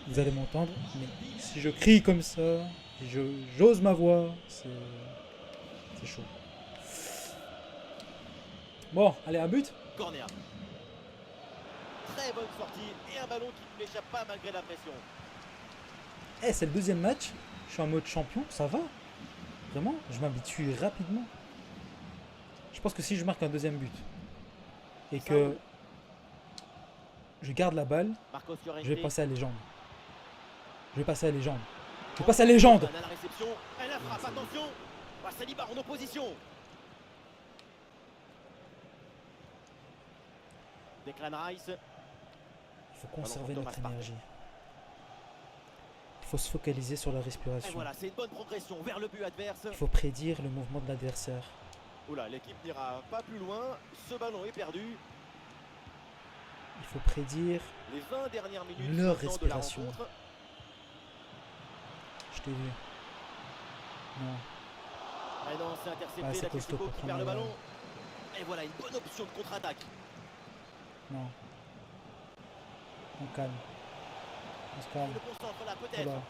vous allez m'entendre. Mais si je crie comme ça, si j'ose ma voix, c'est chaud. Bon, allez, un but. Corner. Très bonne sortie et un ballon qui ne m'échappe pas malgré la pression. Eh, c'est le deuxième match. Je suis en mode champion, ça va. Vraiment, je m'habitue rapidement. Je pense que si je marque un deuxième but et que je garde la balle, Marcos Llorente. je vais passer à légende. Je vais passer à légende. Je vais passer à légende. À la réception, elle la frappe, attention. Ah, Saliba en opposition. Declan Rice. Il faut conserver Ballon pour notre Thomas énergie. Il faut se focaliser sur la Et respiration. voilà, c'est une bonne progression vers le but adverse. Il faut prédire le mouvement de l'adversaire. Oula, l'équipe n'ira pas plus loin. Ce ballon est perdu. Il faut prédire. Les 20 dernières minutes Leur maintenant de la respiration. rencontre. Je t'ai vu. Non. Ah non, c'est intercepté. Ah, c'est costaud L'Atlético pour qui prendre perd le la ballon. Et voilà, une bonne option de contre-attaque. Non. On calme. On se calme. Le bon centre là, peut-être. Voilà.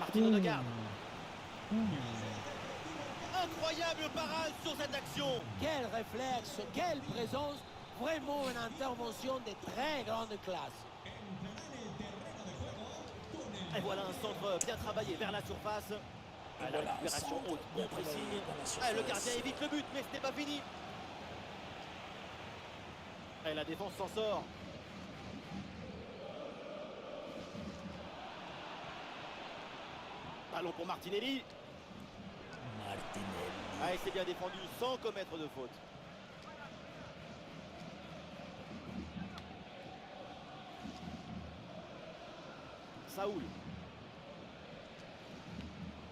Martin Mmh. Odegaard. Mmh. Incroyable parade sur cette action. Quel réflexe, quelle présence, vraiment une intervention de très grande classe. Et voilà un centre bien travaillé vers la surface. Ah, la récupération haute, bon pressing. Ah, le gardien évite le but, mais ce n'est pas fini. Et la défense s'en sort. Ballon pour Martinelli. Ah, et c'est bien défendu sans commettre de faute. Saoul.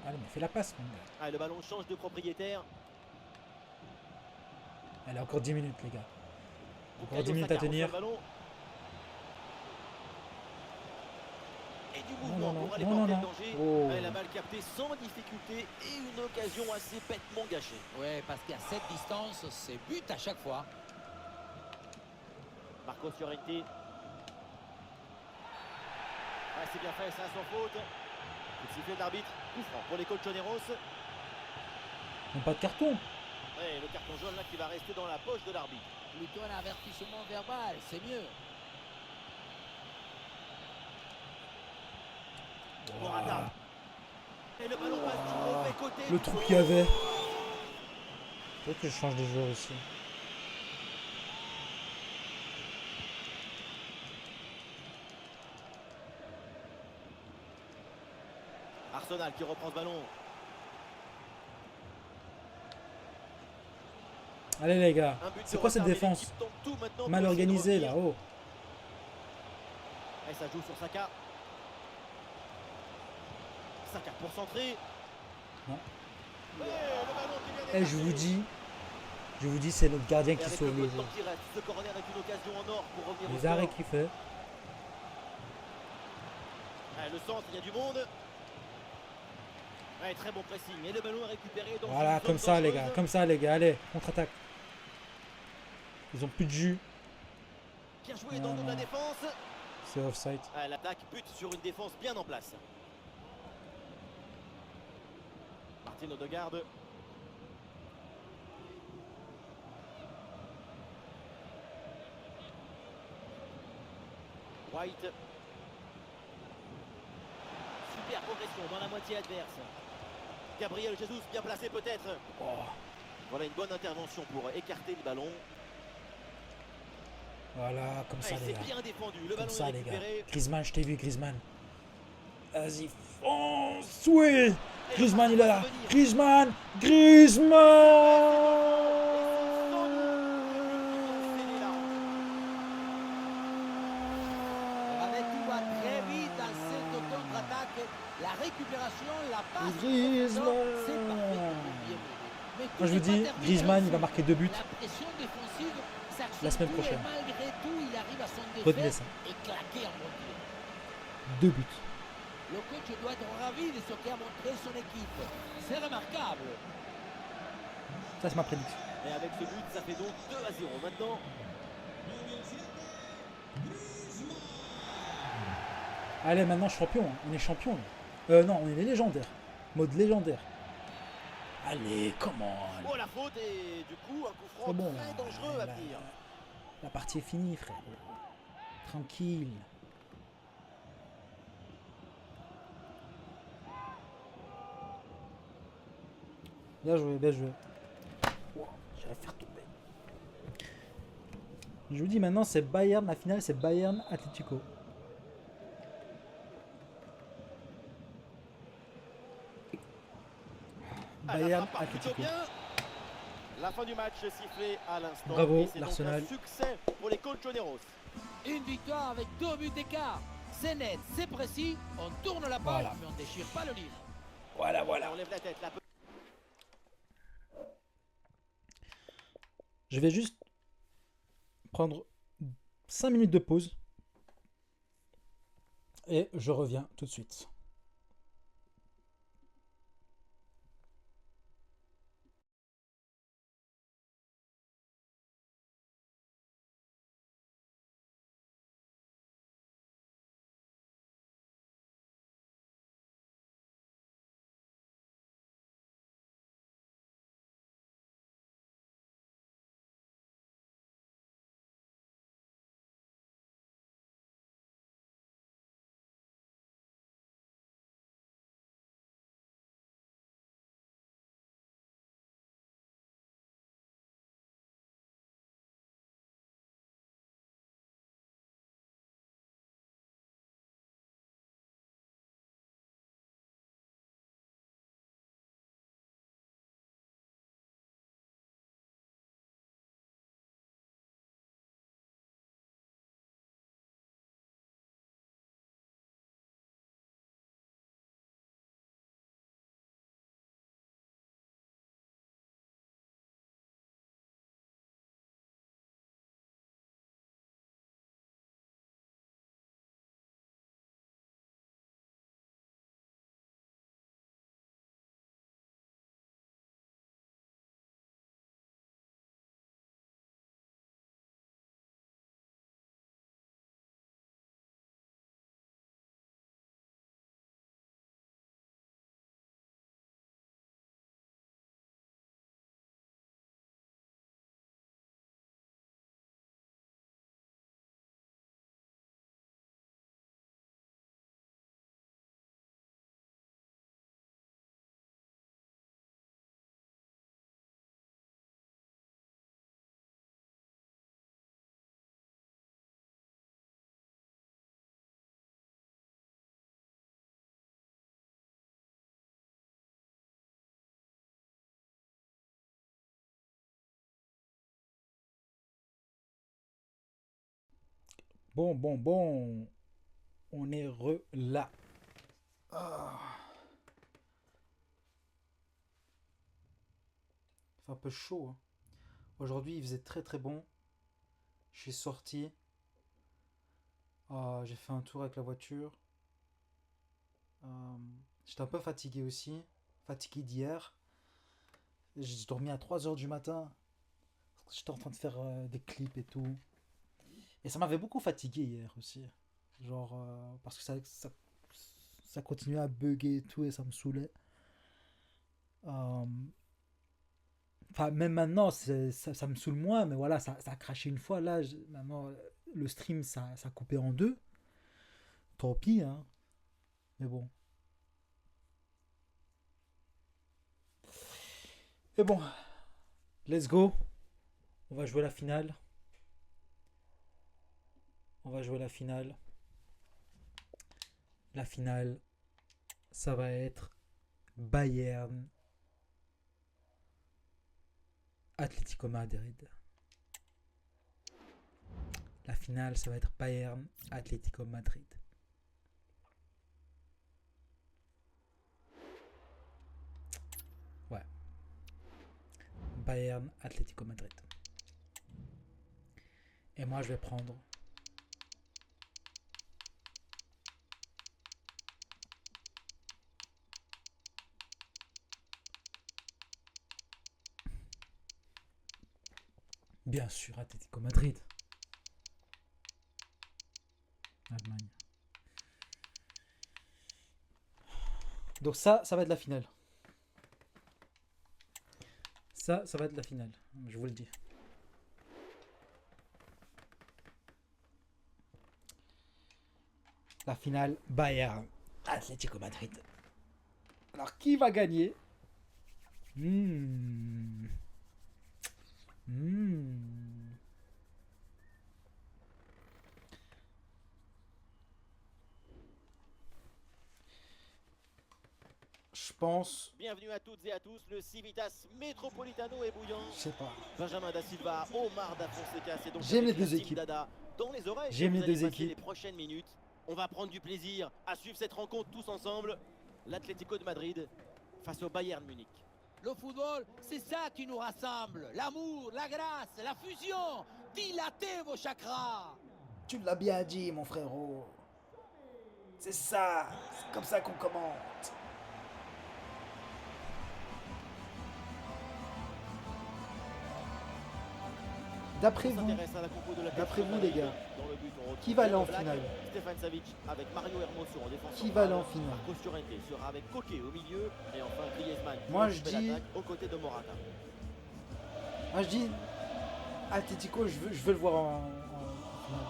Allez, mais fais la passe, mon gars. Ah, le ballon change de propriétaire. Allez, encore 10 minutes, les gars. Encore Bukayo 10 minutes à Saka tenir. reçoit le ballon. Et du Non, mouvement non, pour aller non, porter non, le non. danger. Oh. Ah, et la balle captée sans difficulté et une occasion assez bêtement gâchée. Oui, parce qu'à cette distance, c'est but à chaque fois. Marcos Llorente. Ah, c'est bien fait, ça sans faute. Coup de sifflet de l'arbitre. Coup franc pour les Colchoneros. Même pas de carton. Et le carton jaune là qui va rester dans la poche de l'arbitre. Plutôt un avertissement verbal, c'est mieux. Morata. Et le ballon passe du mauvais côté. Le trou qu'il y avait. Peut-être que je change de joueur aussi. Arsenal qui reprend ce ballon. Allez, les gars. Un but C'est de quoi cette retard, mais défense? l'équipe tente tout maintenant Mal pour essayer de organisée, revenir. là. Oh. Et ça joue sur Saka. Saka pour centrer. Non. Et le ballon qui vient Eh, je vous dis, c'est notre gardien Et qui avec sauve le le peu de jeu. temps qui reste, ce corner est une occasion en or pour revenir au Les arrêts score. qu'il fait. Ah, le centre, il y a du monde. Ouais, très bon pressing. Et le ballon est récupéré dans Voilà, une comme zone ça, les dangereuse. gars. Comme ça, les gars. Allez, contre-attaque. Ils ont plus de jus. Bien joué dans le dos de la défense. C'est offside. Ah, l'attaque bute sur une défense bien en place. Martin Odegaard. White. Super progression dans la moitié adverse. Gabriel Jesus bien placé peut-être. Oh. Voilà une bonne intervention pour écarter le ballon. Voilà, comme ça, les C'est gars. bien défendu. Le Comme ballon ça, est les gars. récupéré. Griezmann, je t'ai vu, Griezmann. Vas-y, fonce. Oui. Griezmann, il est là. Griezmann. Griezmann. Tout va très vite dans cette contre-attaque. La récupération, la passe. Griezmann. C'est parfait. Mais Moi, je vous dis, Griezmann, il va marquer 2 buts la pression défensive la semaine s'accentue prochaine. et malgré tout, il arrive à son Retenez défaite ça. et claquer en montée. 2 buts. Le coach doit être ravi de ce qu'a montré son équipe. C'est remarquable. Ça, c'est ma prédiction. Et avec ce but, ça fait donc 2-0 maintenant. Allez, maintenant champion. Hein. On est champion. Là. Non, on est les légendaires. Mode légendaire. Allez, comment? Oh la faute et du coup un coup franc C'est bon. très dangereux à venir. La partie est finie, frère. Tranquille. Bien joué, bien joué. Wow, je vais faire tomber. Je vous dis maintenant, c'est Bayern. La finale, c'est Bayern Atlético. Bayern Atlético. La fin du match sifflée à l'instant. Bravo, c'est l'Arsenal. donc un succès pour les Colchoneros. Une victoire avec 2 buts d'écart. C'est net, c'est précis. On tourne la page, Voilà. mais on ne déchire pas le livre. Voilà, voilà. On lève la tête. Je vais juste prendre 5 minutes de pause. Et je reviens tout de suite. Bon. On est là. Ah. Il fait un peu chaud. Hein. Aujourd'hui, il faisait très bon. Je suis sorti. J'ai fait un tour avec la voiture. J'étais un peu fatigué aussi. Fatigué d'hier. J'ai dormi à 3h du matin. J'étais en train de faire des clips et tout. Et ça m'avait beaucoup fatigué hier aussi. Genre, parce que ça continuait à bugger et tout et ça me saoulait. Euh, Enfin, même maintenant, ça me saoule moins, mais voilà, ça a craché une fois. Là, maintenant, le stream, ça a coupé en deux. Tant pis, hein. Mais bon. Et bon, let's go. On va jouer la finale. On va jouer la finale. La finale, ça va être Bayern Atlético Madrid. La finale, ça va être Bayern Atlético Madrid. Ouais. Bayern Atlético Madrid. Et moi, je vais prendre bien sûr Atlético Madrid. Allemagne. Donc ça va être la finale. Ça va être la finale, je vous le dis. La finale Bayern Atlético Madrid. Alors qui va gagner? Je pense. Bienvenue à toutes et à tous, le Civitas Metropolitano est bouillant. Je sais pas. Benjamin Da Silva, Omar Da Fonseca, c'est donc J'aime les avec deux la team équipes. Dada dans les oreilles. J'aime que les vous allez deux passer équipes. Les prochaines minutes, on va prendre du plaisir à suivre cette rencontre tous ensemble. L'Atlético de Madrid face au Bayern Munich. Le football, c'est ça qui nous rassemble. L'amour, la grâce, la fusion. Dilatez vos chakras. Tu l'as bien dit, mon frérot. C'est ça. C'est comme ça qu'on commente. D'après On vous, s'intéresse à la compo de l'Atlético d'après de vous, Madrid. les gars, Dans le but, on retrouve qui va aller en Black, finale? Stefan Savic avec Mario Hermoso en défense. Qui va aller en finale? Marcos Llorente sera avec Koke au milieu et enfin Griezmann. qui Moi, va je occuper dis- l'attaque aux côtés de Morata. moi je dis Atlético, je veux le voir en finale.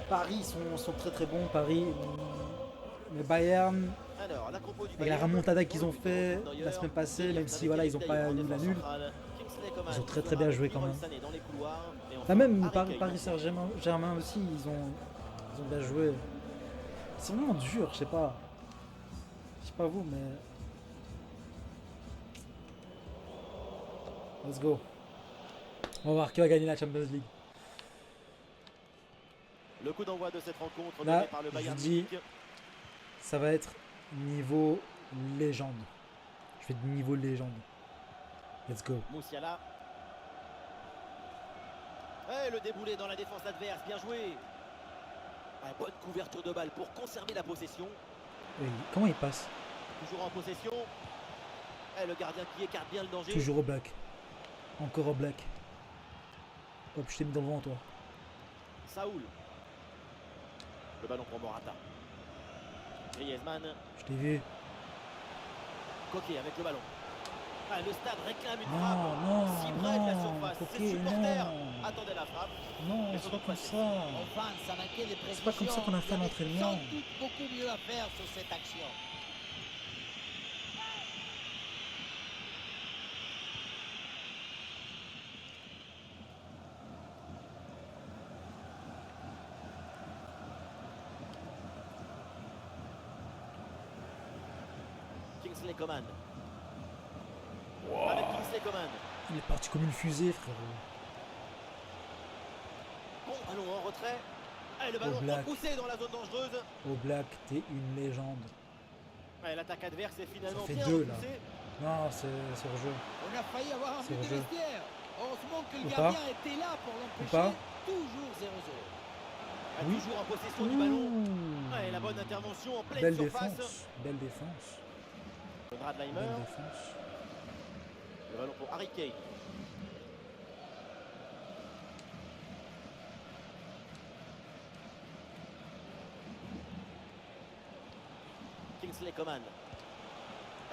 Paris sont très très bons, Paris. Mais Bayern, Alors, la compo du avec la Bayern, remontada qu'ils dans ont le but, fait on retrouve la semaine passée, Neuer, même si avec voilà, Eric ils n'ont Dyer pas en eu la défense nulle. centrale, Kingsley Coman Ils ont très qui très bien sera joué avec quand Leroy même. Sané dans les couloirs, et enfin, Là même Harry Kane. Paris Saint-Germain aussi, ils ont bien joué. C'est vraiment dur, je sais pas. Je sais pas vous, mais. Let's go. On va voir qui va gagner la Champions League. Le coup d'envoi de cette rencontre Là, donné par le je Bayern dis- Munich. Ça va être niveau légende. Je fais du niveau légende. Let's go. Moussiala. Et le déboulé dans la défense adverse, bien joué. Bonne couverture de balle pour conserver la possession. Oui, comment il passe? Toujours en possession. Et le gardien qui écarte bien le danger. Toujours au black. Encore au black. Hop, je t'ai mis dans le vent, toi. Saoul. Le ballon pour Morata. Griezmann. Je t'ai vu. Coquet avec le ballon. Le stade réclame une Non, frappe. non, Si près de la non. surface. Ok, Ses supporters non. attendaient la frappe. Non, Mais c'est faut pas donc comme passer. ça. Offense à manquer de précision. pas comme ça qu'on a fait Il y avait l'entraînement. sans doute beaucoup mieux à faire sur cette action. Kingsley Coman. Avec Kingsley Coman. Il est parti comme une fusée, frérot. Bon ballon en retrait. Le ballon Black. repoussé dans la zone dangereuse. Au black, t'es une légende. L'attaque adverse est finalement Ça fait bien deux, là. repoussée. Non, c'est hors jeu. On a failli avoir un C'est but de hors-jeu. vestiaire. Heureusement que le Ou gardien pas. était là pour Ou pas. l'empêcher. Toujours 0-0. Oui. Toujours en possession du ballon. Ouh. La bonne intervention en pleine Belle surface. défense. Belle défense. Konrad Laimer. Belle défense. Le ballon pour Harry Kane. Kingsley Coman.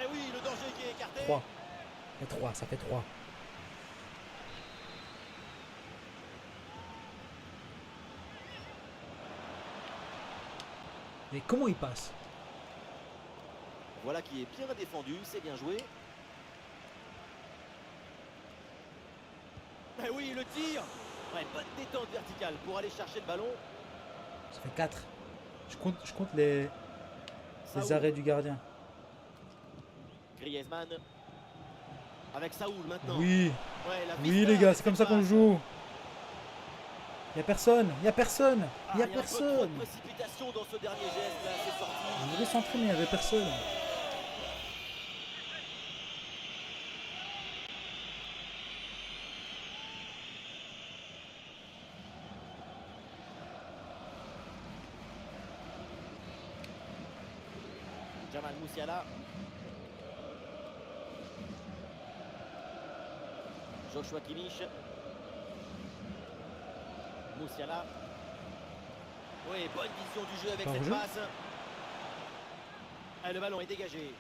Eh oui, le danger qui est écarté. 3. Et 3, ça fait 3. Mais comment il passe? Voilà qui est bien défendu, c'est bien joué. Eh oui, le tir. Ouais, bonne détente verticale pour aller chercher le ballon. Ça fait 4. Je compte les Saoul. arrêts du gardien. Griezmann. Avec Saoul maintenant. Oui, Ouais, la oui vista les gars, avec c'est comme cette ça qu'on passe. joue. Y'a personne, y'a personne, Ah, y'a il y a un peu trop de personne. précipitation dans ce dernier geste là, c'est sorti. Je voulais s'entraîner, y'avait personne. Jamal Musiala. Joshua Kimmich. Musiala. Oui, bonne vision du jeu avec Pas cette hors-jeu. passe. Ah, le ballon est dégagé.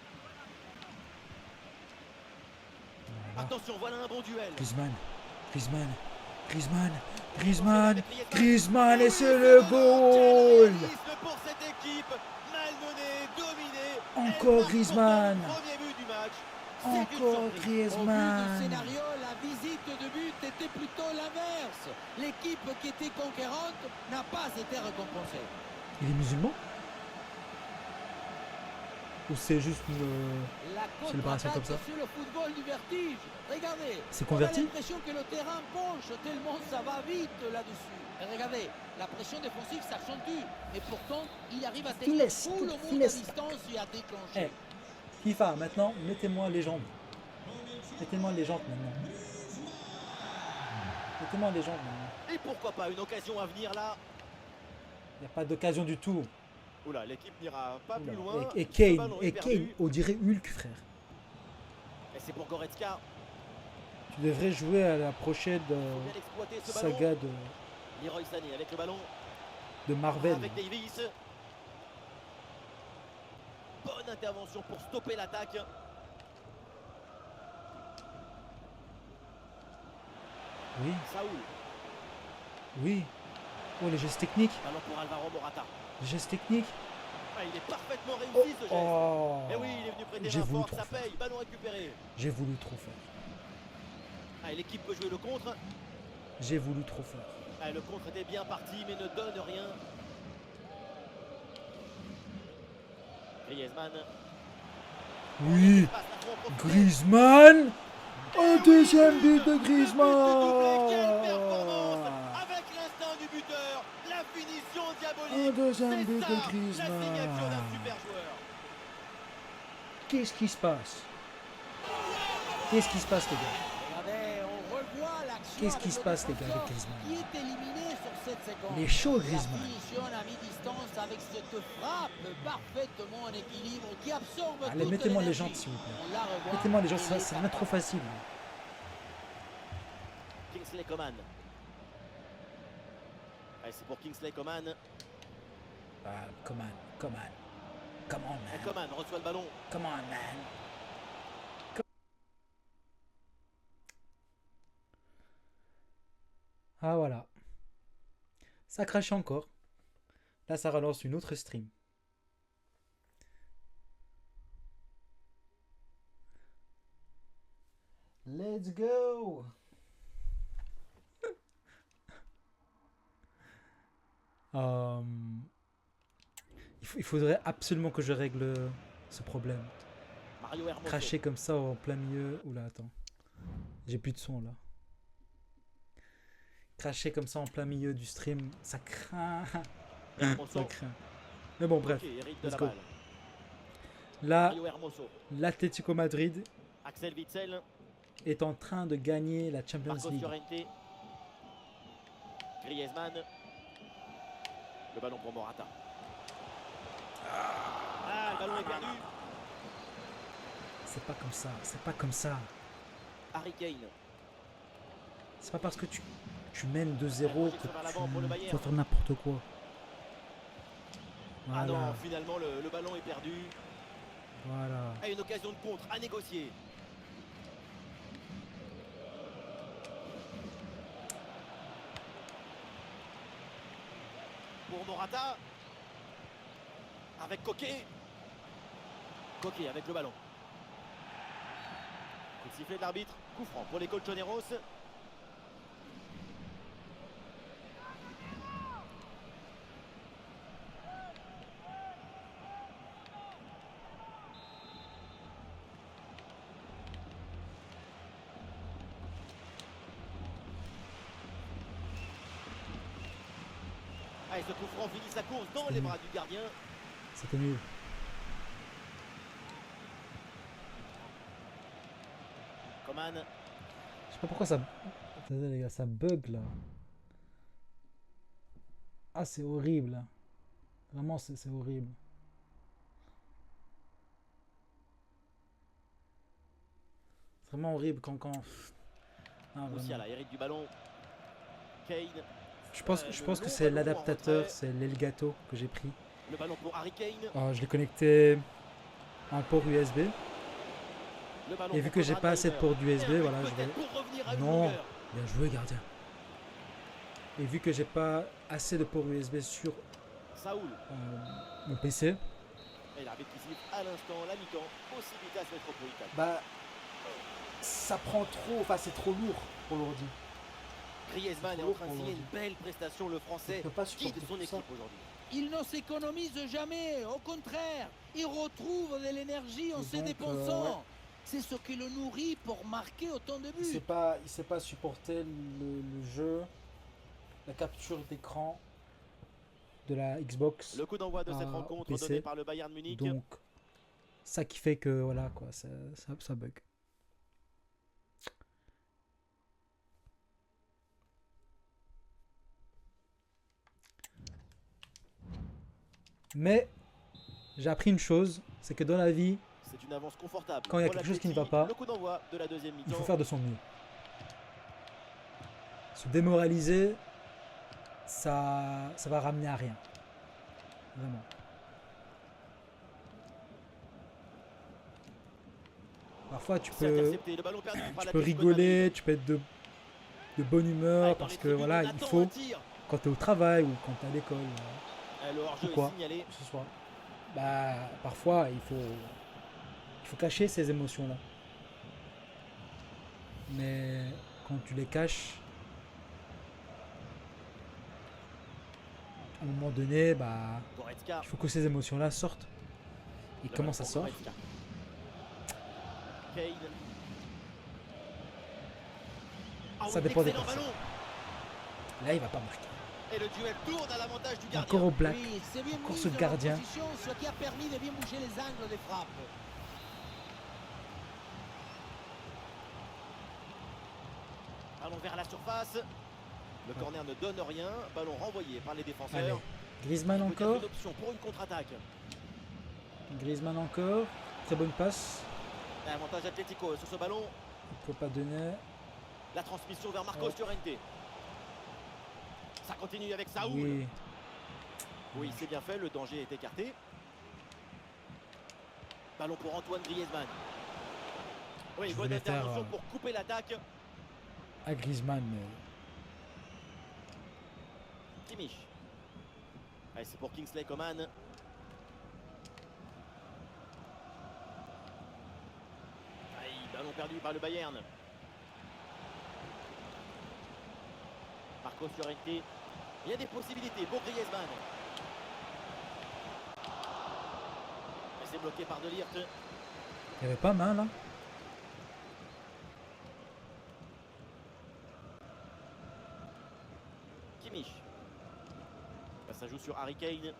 Voilà. Attention, voilà un bon duel. Griezmann, Griezmann, Griezmann, Griezmann, Griezmann et c'est le goal. Pour cette équipe, malmenée, dominée. Encore Elle marque Griezmann. pourtant le premier but du match. C'est une Encore surprise. Au vu du Griezmann. scénario, la visite de but était plutôt l'inverse. L'équipe qui était conquérante n'a pas été récompensée. Il est musulman? Ou c'est juste La C'est le bracelet comme ça. contre-attaque sur le football du vertige. Regardez, C'est on a converti? l'impression que le terrain penche tellement ça va vite là-dessus. Et regardez, la pression défensive s'accentue. Et pourtant, il arrive à tenir Finesse, tout le monde à finesse. distance et à déclencher. Eh, FIFA, maintenant, mettez-moi légende. Mettez-moi légende maintenant. Mettez-moi légende maintenant. Et pourquoi pas une occasion à venir là. Il n'y a pas d'occasion du tout. Oula, l'équipe n'ira pas Oula. plus loin. Et Ce Kane, ballon est et perdu. Kane, on dirait Hulk, frère. Et c'est pour Goretzka. Tu devrais jouer à la prochaine Faut bien exploiter ce ballon. saga Leroy Sané avec le ballon. de Marvel. Avec Davis. Bonne intervention pour stopper l'attaque. Oui, Saoul. oui. Oh, les gestes techniques. Ballon pour Alvaro Morata. Les gestes techniques. Ah, il est parfaitement réussi ce geste. Oh, Et oui, il est venu prêter j'ai main voulu forte, trop ça faire. paye. Ballon récupéré. J'ai voulu trop faire. Ah, et l'équipe peut jouer le contre. J'ai voulu trop faire. Ah, le contre était bien parti, mais ne donne rien. Griezmann. Oui, Passe à fond, profite. Griezmann. Un deuxième but de Quelle Griezmann. performance avec l'instinct du buteur, la finition diabolique. Un deuxième C'est but ça, de la signature Griezmann. d'un super joueur. Qu'est-ce qui se passe? Qu'est-ce qui se passe, les gars? Regardez, on revoit l'action. Qu'est-ce avec qui se le passe, les gars, avec défenseur Griezmann? Qui est éliminé sur cette séquence. Il est chaud, La Griezmann. finition à mi-distance avec cette frappe parfaitement en équilibre qui absorbe Allez, toute mettez-moi les l'énergie. jantes, s'il vous plaît. On la revoit, Mettez-moi les gens, elle ça est devient trop capable. facile. Kingsley Coman. Allez, c'est pour Kingsley Coman. Ah, come on, come on. Come on, Et man. Coman reçoit le ballon. Come on, man. Ah, voilà. Ça crache encore. Là, ça relance une autre stream. Let's go. Il faudrait absolument que je règle ce problème. Mario Hermoso. Cracher comme ça en plein milieu. Oula, attends. J'ai plus de son là. Cracher comme ça en plein milieu du stream, ça craint. Hermoso. Ça craint. Mais bon, bref. Ok, hérite de let's la go. balle. Là, Mario Hermoso. l'Atlético Madrid Axel Witsel. est en train de gagner la Champions Marcos League. Llorente. Griezmann. Le ballon pour Morata. Ah, le ballon est perdu. C'est pas comme ça, c'est pas comme ça. Harry Kane. C'est pas parce que tu mènes 2-0 que Vers l'avant pour le tu Bayern. vas faire n'importe quoi. Ah non, Voilà, finalement le ballon est perdu. voilà. Et une occasion de contre à négocier. Pour Morata. Avec Coquet. Coquet avec le ballon. Coup de sifflet de l'arbitre. Coup franc pour les Colchoneros. Ah, et ce coup franc finit sa course dans les bras du gardien. C'était nul. Coman. Je sais pas pourquoi ça... Attendez les gars, ça bug là. Ah, c'est horrible. Vraiment, c'est horrible. C'est vraiment horrible quand... Ah, vraiment. Musiala hérite du ballon. Kane. Je pense Le que long c'est ballon en l'adaptateur, retrait. c'est l'Elgato que j'ai pris. Le ballon pour Harry Kane. Je l'ai connecté à un port USB. Le ballon Et vu pour que j'ai Konrad pas assez de Laimer. port d'USB, Et un voilà, but je vais... peut-être pour revenir à une Non. longueur. Bien joué, gardien. Et vu que j'ai pas assez de port USB sur Saoul. mon PC, Et l'arbitre qui siffle à l'instant la mi-temps. Possibilitas métropolitaine. bah ça prend trop, enfin c'est trop lourd pour l'ordi. Griezmann est en train de signer une belle prestation. Le Français Je peux pas guide supporter son tout ça. équipe aujourd'hui. Il ne s'économise jamais, au contraire, il retrouve de l'énergie en Et se donc, dépensant. ouais. C'est ce qui le nourrit pour marquer autant de buts. Il sait pas supporter le jeu, la capture d'écran de la Xbox. Le coup d'envoi de cette Ah, rencontre PC. donné par le Bayern Munich. Donc ça qui fait que voilà quoi, ça bug. Mais j'ai appris une chose, c'est que dans la vie, C'est une avance confortable. Quand il y a pour quelque chose qui ne l'Atleti. va pas, Le coup d'envoi de la deuxième il mi-temps. faut faire de son mieux. Se démoraliser, ça va ramener à rien. Vraiment. Parfois tu C'est peux, intercepté. Le ballon perdu par tu peux l'Atlético de Madrid. rigoler, tu peux être de bonne humeur Allez, dans parce les que tribunes, voilà, on il attend faut, un tir. quand tu es au travail ou quand tu es à l'école, Le hors-jeu Pourquoi est signalé. que ce soit, bah, parfois il faut cacher ces émotions-là. Mais quand tu les caches, à un moment donné, bah, Goretzka. il faut que ces émotions-là sortent. Et Le comment ballon ça pour sort? Goretzka. Kane. Ah Ça oui, dépend des excellent personnes. ballon. Là, il va pas marquer. Et le duel tourne à l'avantage du Et gardien. encore au black. Oui, c'est bien Encore mis ce dans la gardien. position, ce qui a permis de bien bouger les angles des frappes. Ballon vers la surface. Le corner ne donne rien. Ballon renvoyé par les Allez. défenseurs. Griezmann Peut-être encore. une option pour une contre-attaque. Griezmann encore. Très bonne passe. Avantage Atlético sur ce ballon. Il ne peut pas donner. La transmission vers Marcos Oh. Llorente. Ça continue avec Saoul. Oui. Oui, c'est bien fait, le danger est écarté. Ballon pour Antoine Griezmann. Oui, Je bonne voulais faire, intervention pour couper l'attaque. À Griezmann, mais Kimmich. Allez, c'est pour Kingsley Coman. Aïe, ballon perdu par le Bayern. Marcos Llorente. Il y a des possibilités pour Griezmann. Mais c'est bloqué par De Ligt. il n'y avait pas main là. Kimmich. Ça joue sur Harry Kane.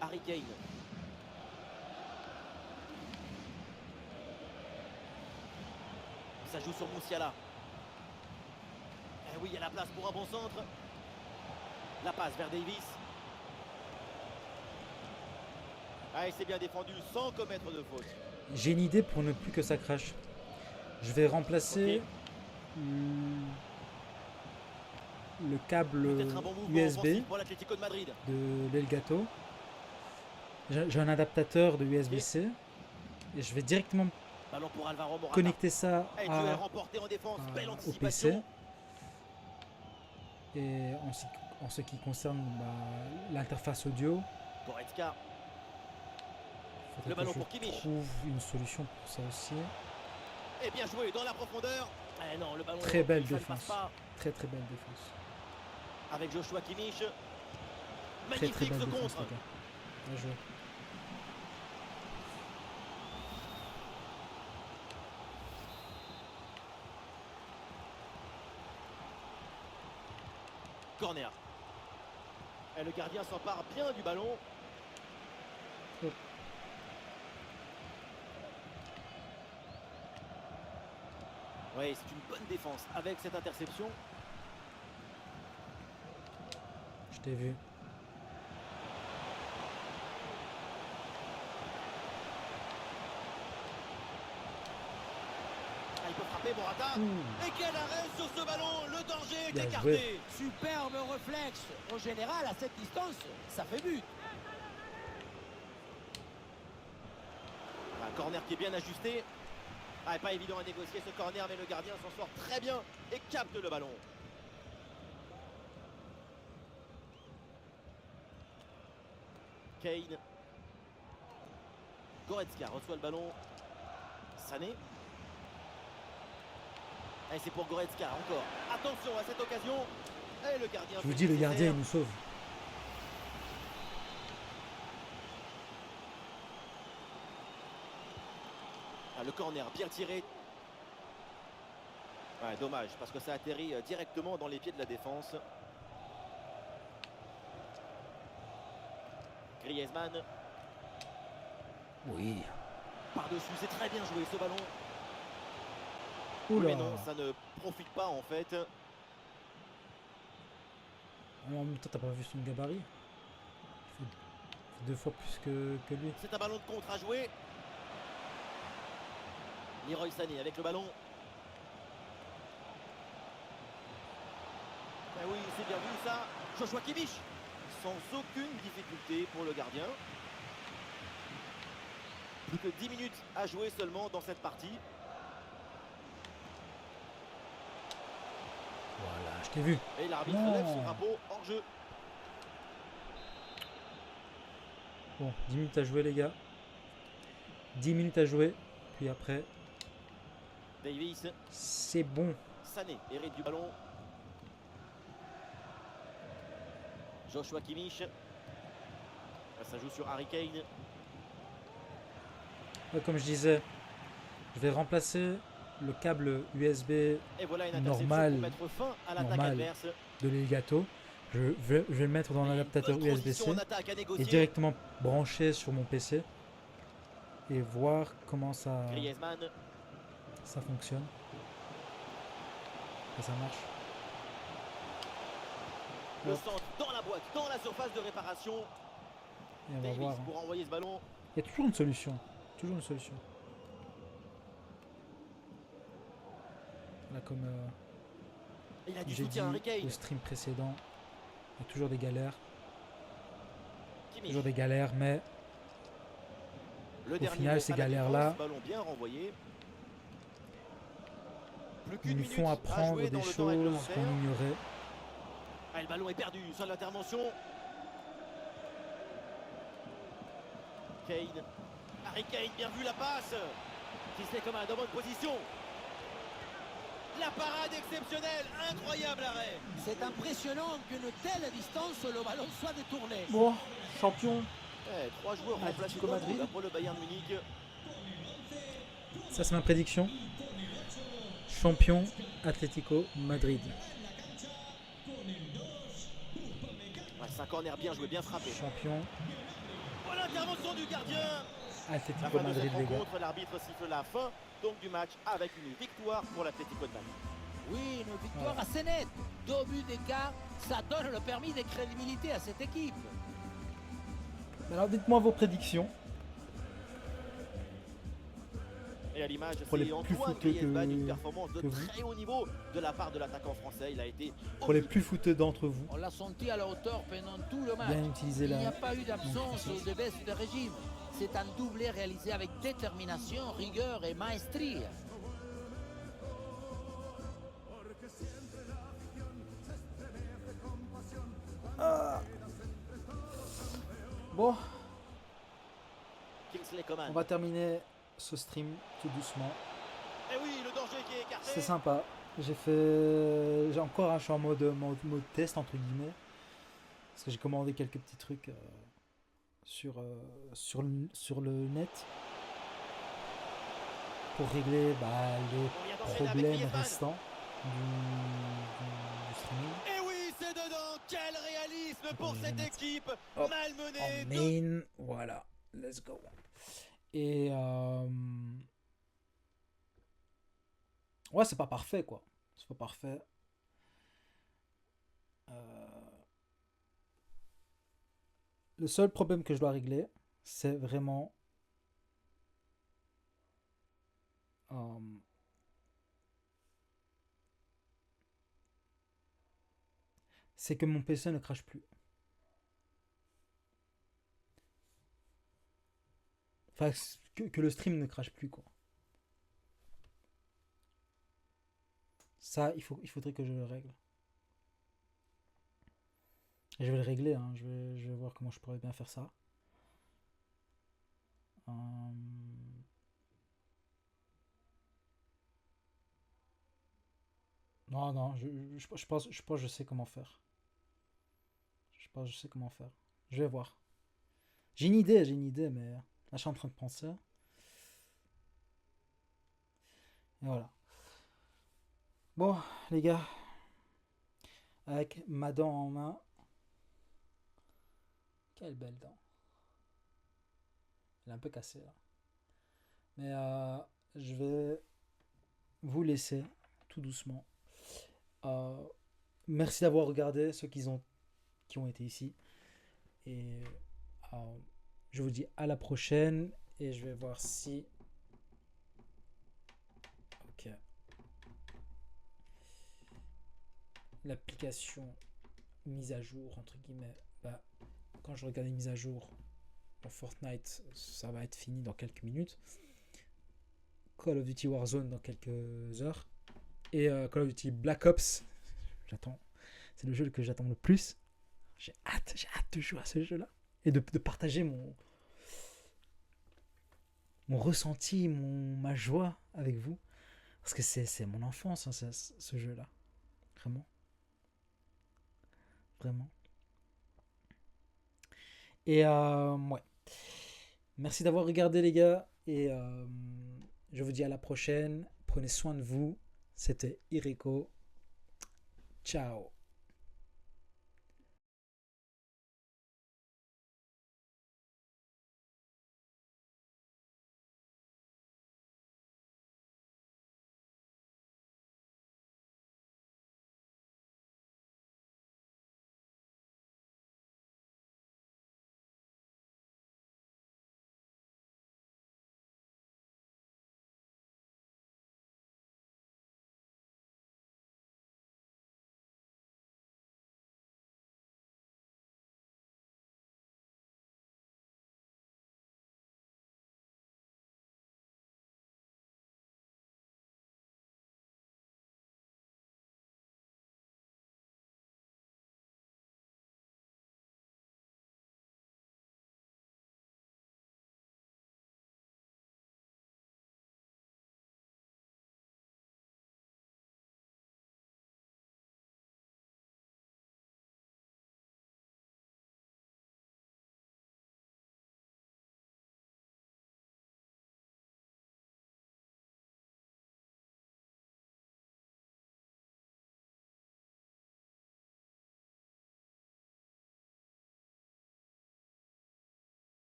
Harry Kane. Ça joue sur Musiala. Eh oui, il y a la place pour un bon centre. La passe vers Davis. Ah, il s'est bien défendu sans commettre de faute. J'ai une idée pour ne plus que ça crache. Je vais remplacer Ok. le câble Peut-être un bon mouvement USB offensif pour l'Atlético de Madrid. de l'Elgato. J'ai un adaptateur de USB-C et je vais directement Ballon pour Alvaro Morata. connecter ça Et duel remporté en défense. Belle au PC. anticipation. Et en ce qui concerne l'interface audio, Goretzka. il Le faudrait ballon que pour je Kimmich. trouve une solution pour ça aussi. Et bien joué dans la profondeur. Eh non, le ballon Très belle ça ne défense. passe pas. Très très belle défense. Avec Joshua Kimmich. Très très Magnifique belle ce défense, contre. les gars. Bien joué. Corner. Et le gardien s'empare bien du ballon. Hop. Oui, c'est une bonne défense avec cette interception. Je t'ai vu. Ah, il peut frapper Morata. Ouh. Et quel arrêt sur ce ballon. Le danger est Bien écarté. joué. Superbe réflexe. En général, à cette distance, ça fait but. Un corner qui est bien ajusté. Ah, pas évident à négocier ce corner, mais le gardien s'en sort très bien et capte le ballon. Kane. Goretzka reçoit le ballon. Sané. Et c'est pour Goretzka encore. Attention à cette occasion. Et le gardien. Je vous fait dis, le nécessaire. gardien il nous sauve. Ah, le corner bien tiré. Ouais, dommage parce que ça atterrit directement dans les pieds de la défense. Griezmann. Oui. Par-dessus, c'est très bien joué ce ballon. Oula. Mais non, ça ne profite pas en fait. En même temps, t'as pas vu son gabarit. Il fait 2 fois plus que lui. C'est un ballon de contre à jouer. Leroy Sané avec le ballon. Ah oui, c'est bien vu ça. Joshua Kimmich. Sans aucune difficulté pour le gardien. Plus que 10 minutes à jouer seulement dans cette partie. Voilà, je t'ai vu. Et l'arbitre Non. lève son drapeau hors jeu. Bon, 10 minutes à jouer, les gars. 10 minutes à jouer. Puis après, Davis, c'est bon. Sané hérite du ballon. Joshua Kimmich. Là, ça joue sur Harry Kane. Ouais, comme je disais, je vais remplacer le câble USB Et voilà une interception Normal. pour mettre fin à l'attaque Normal. adverse. de l'Elgato. Je vais le mettre dans l'adaptateur Bonne transition USB-C en attaque à et négocier. directement brancher sur mon PC et voir comment ça Griezmann. fonctionne. Et ça marche. Le Hop. centre dans la boîte, dans la surface de réparation. Et on va Davis voir. Hein. pour envoyer ce ballon. Il y a toujours une solution. Toujours une solution. Là, comme Il a du j'ai dit soutien Harry Kane. au stream précédent, il y a toujours des galères. Kimmich. Toujours des galères, mais Le au dernier final, mot ces à la galères-là, défense, ballon bien renvoyé. Plus ils qu'une nous minute font à apprendre jouer des dans le temps choses réglementaire. qu'on ignorait. Ah, le ballon est perdu sur l'intervention. Kane. Harry Kane, bien vu la passe. Qui comme un dans bonne position. La parade exceptionnelle, incroyable arrêt. C'est impressionnant qu'une telle distance, le ballon soit détourné. Bon, champion. 3 joueurs remplacés Atlético dans le Madrid. monde pour le Bayern Munich. Ça, c'est ma prédiction. Champion Atlético Madrid. Ouais, c'est un corner bien joué, bien frappé. Champion Oh, l'intervention du gardien. La Atlético fin de Madrid, cette les gars. rencontre, l'arbitre siffle la fin donc du match avec une victoire pour l'Atlético de Madrid. Oui, une victoire assez nette. 2 buts d'écart, ça donne le permis de crédibilité à cette équipe. Alors, dites-moi vos prédictions. Et à l'image, Pour les c'est plus Antoine fouteux Griezmann, une performance de que vous. très haut niveau de la part de l'attaquant français. Il a été Pour les plus fouteux d'entre vous, On l'a senti à la hauteur pendant tout le match. bien utiliser Il n'y la... a pas eu d'absence ou de baisse de régime. C'est un doublé réalisé avec détermination, rigueur et maestria. Bon, Kingsley Coman. on va terminer ce stream tout doucement. Et oui, le danger qui est écarté. C'est sympa. J'ai encore un je suis en mode test entre guillemets. Parce que j'ai commandé quelques petits trucs sur le net pour régler On vient les d'enchaîner avec problèmes Griezmann. restants du streaming. Et oui, c'est dedans. Quel réalisme pour je vais cette mettre équipe hop, malmenée. En main, voilà, let's go. Et ouais, c'est pas parfait quoi. C'est pas parfait. Le seul problème que je dois régler, c'est vraiment c'est que mon PC ne crache plus. Enfin, que le stream ne crache plus quoi. Ça, il faudrait que je le règle. Et je vais le régler, hein. Je vais voir comment je pourrais bien faire ça. Non, je pense que je sais comment faire. Je pense que je sais comment faire. Je vais voir. J'ai une idée, mais là je suis en train de penser. Et voilà. Bon, les gars, avec ma dent en main. Quelle belle dent. Elle est un peu cassée là. Mais je vais vous laisser tout doucement. Merci d'avoir regardé, ceux qui ont été ici. Et je vous dis à la prochaine. Et je vais voir si... Ok. L'application mise à jour, entre guillemets, quand je regarde les mises à jour dans Fortnite, ça va être fini dans quelques minutes. Call of Duty Warzone dans quelques heures. Et Call of Duty Black Ops, j'attends. C'est le jeu que j'attends le plus. J'ai hâte de jouer à ce jeu-là. Et de partager mon ressenti, ma joie avec vous. Parce que c'est mon enfance, hein, ce jeu-là. Vraiment. Vraiment. Et ouais. Merci d'avoir regardé les gars. Et je vous dis à la prochaine. Prenez soin de vous. C'était Ireko. Ciao.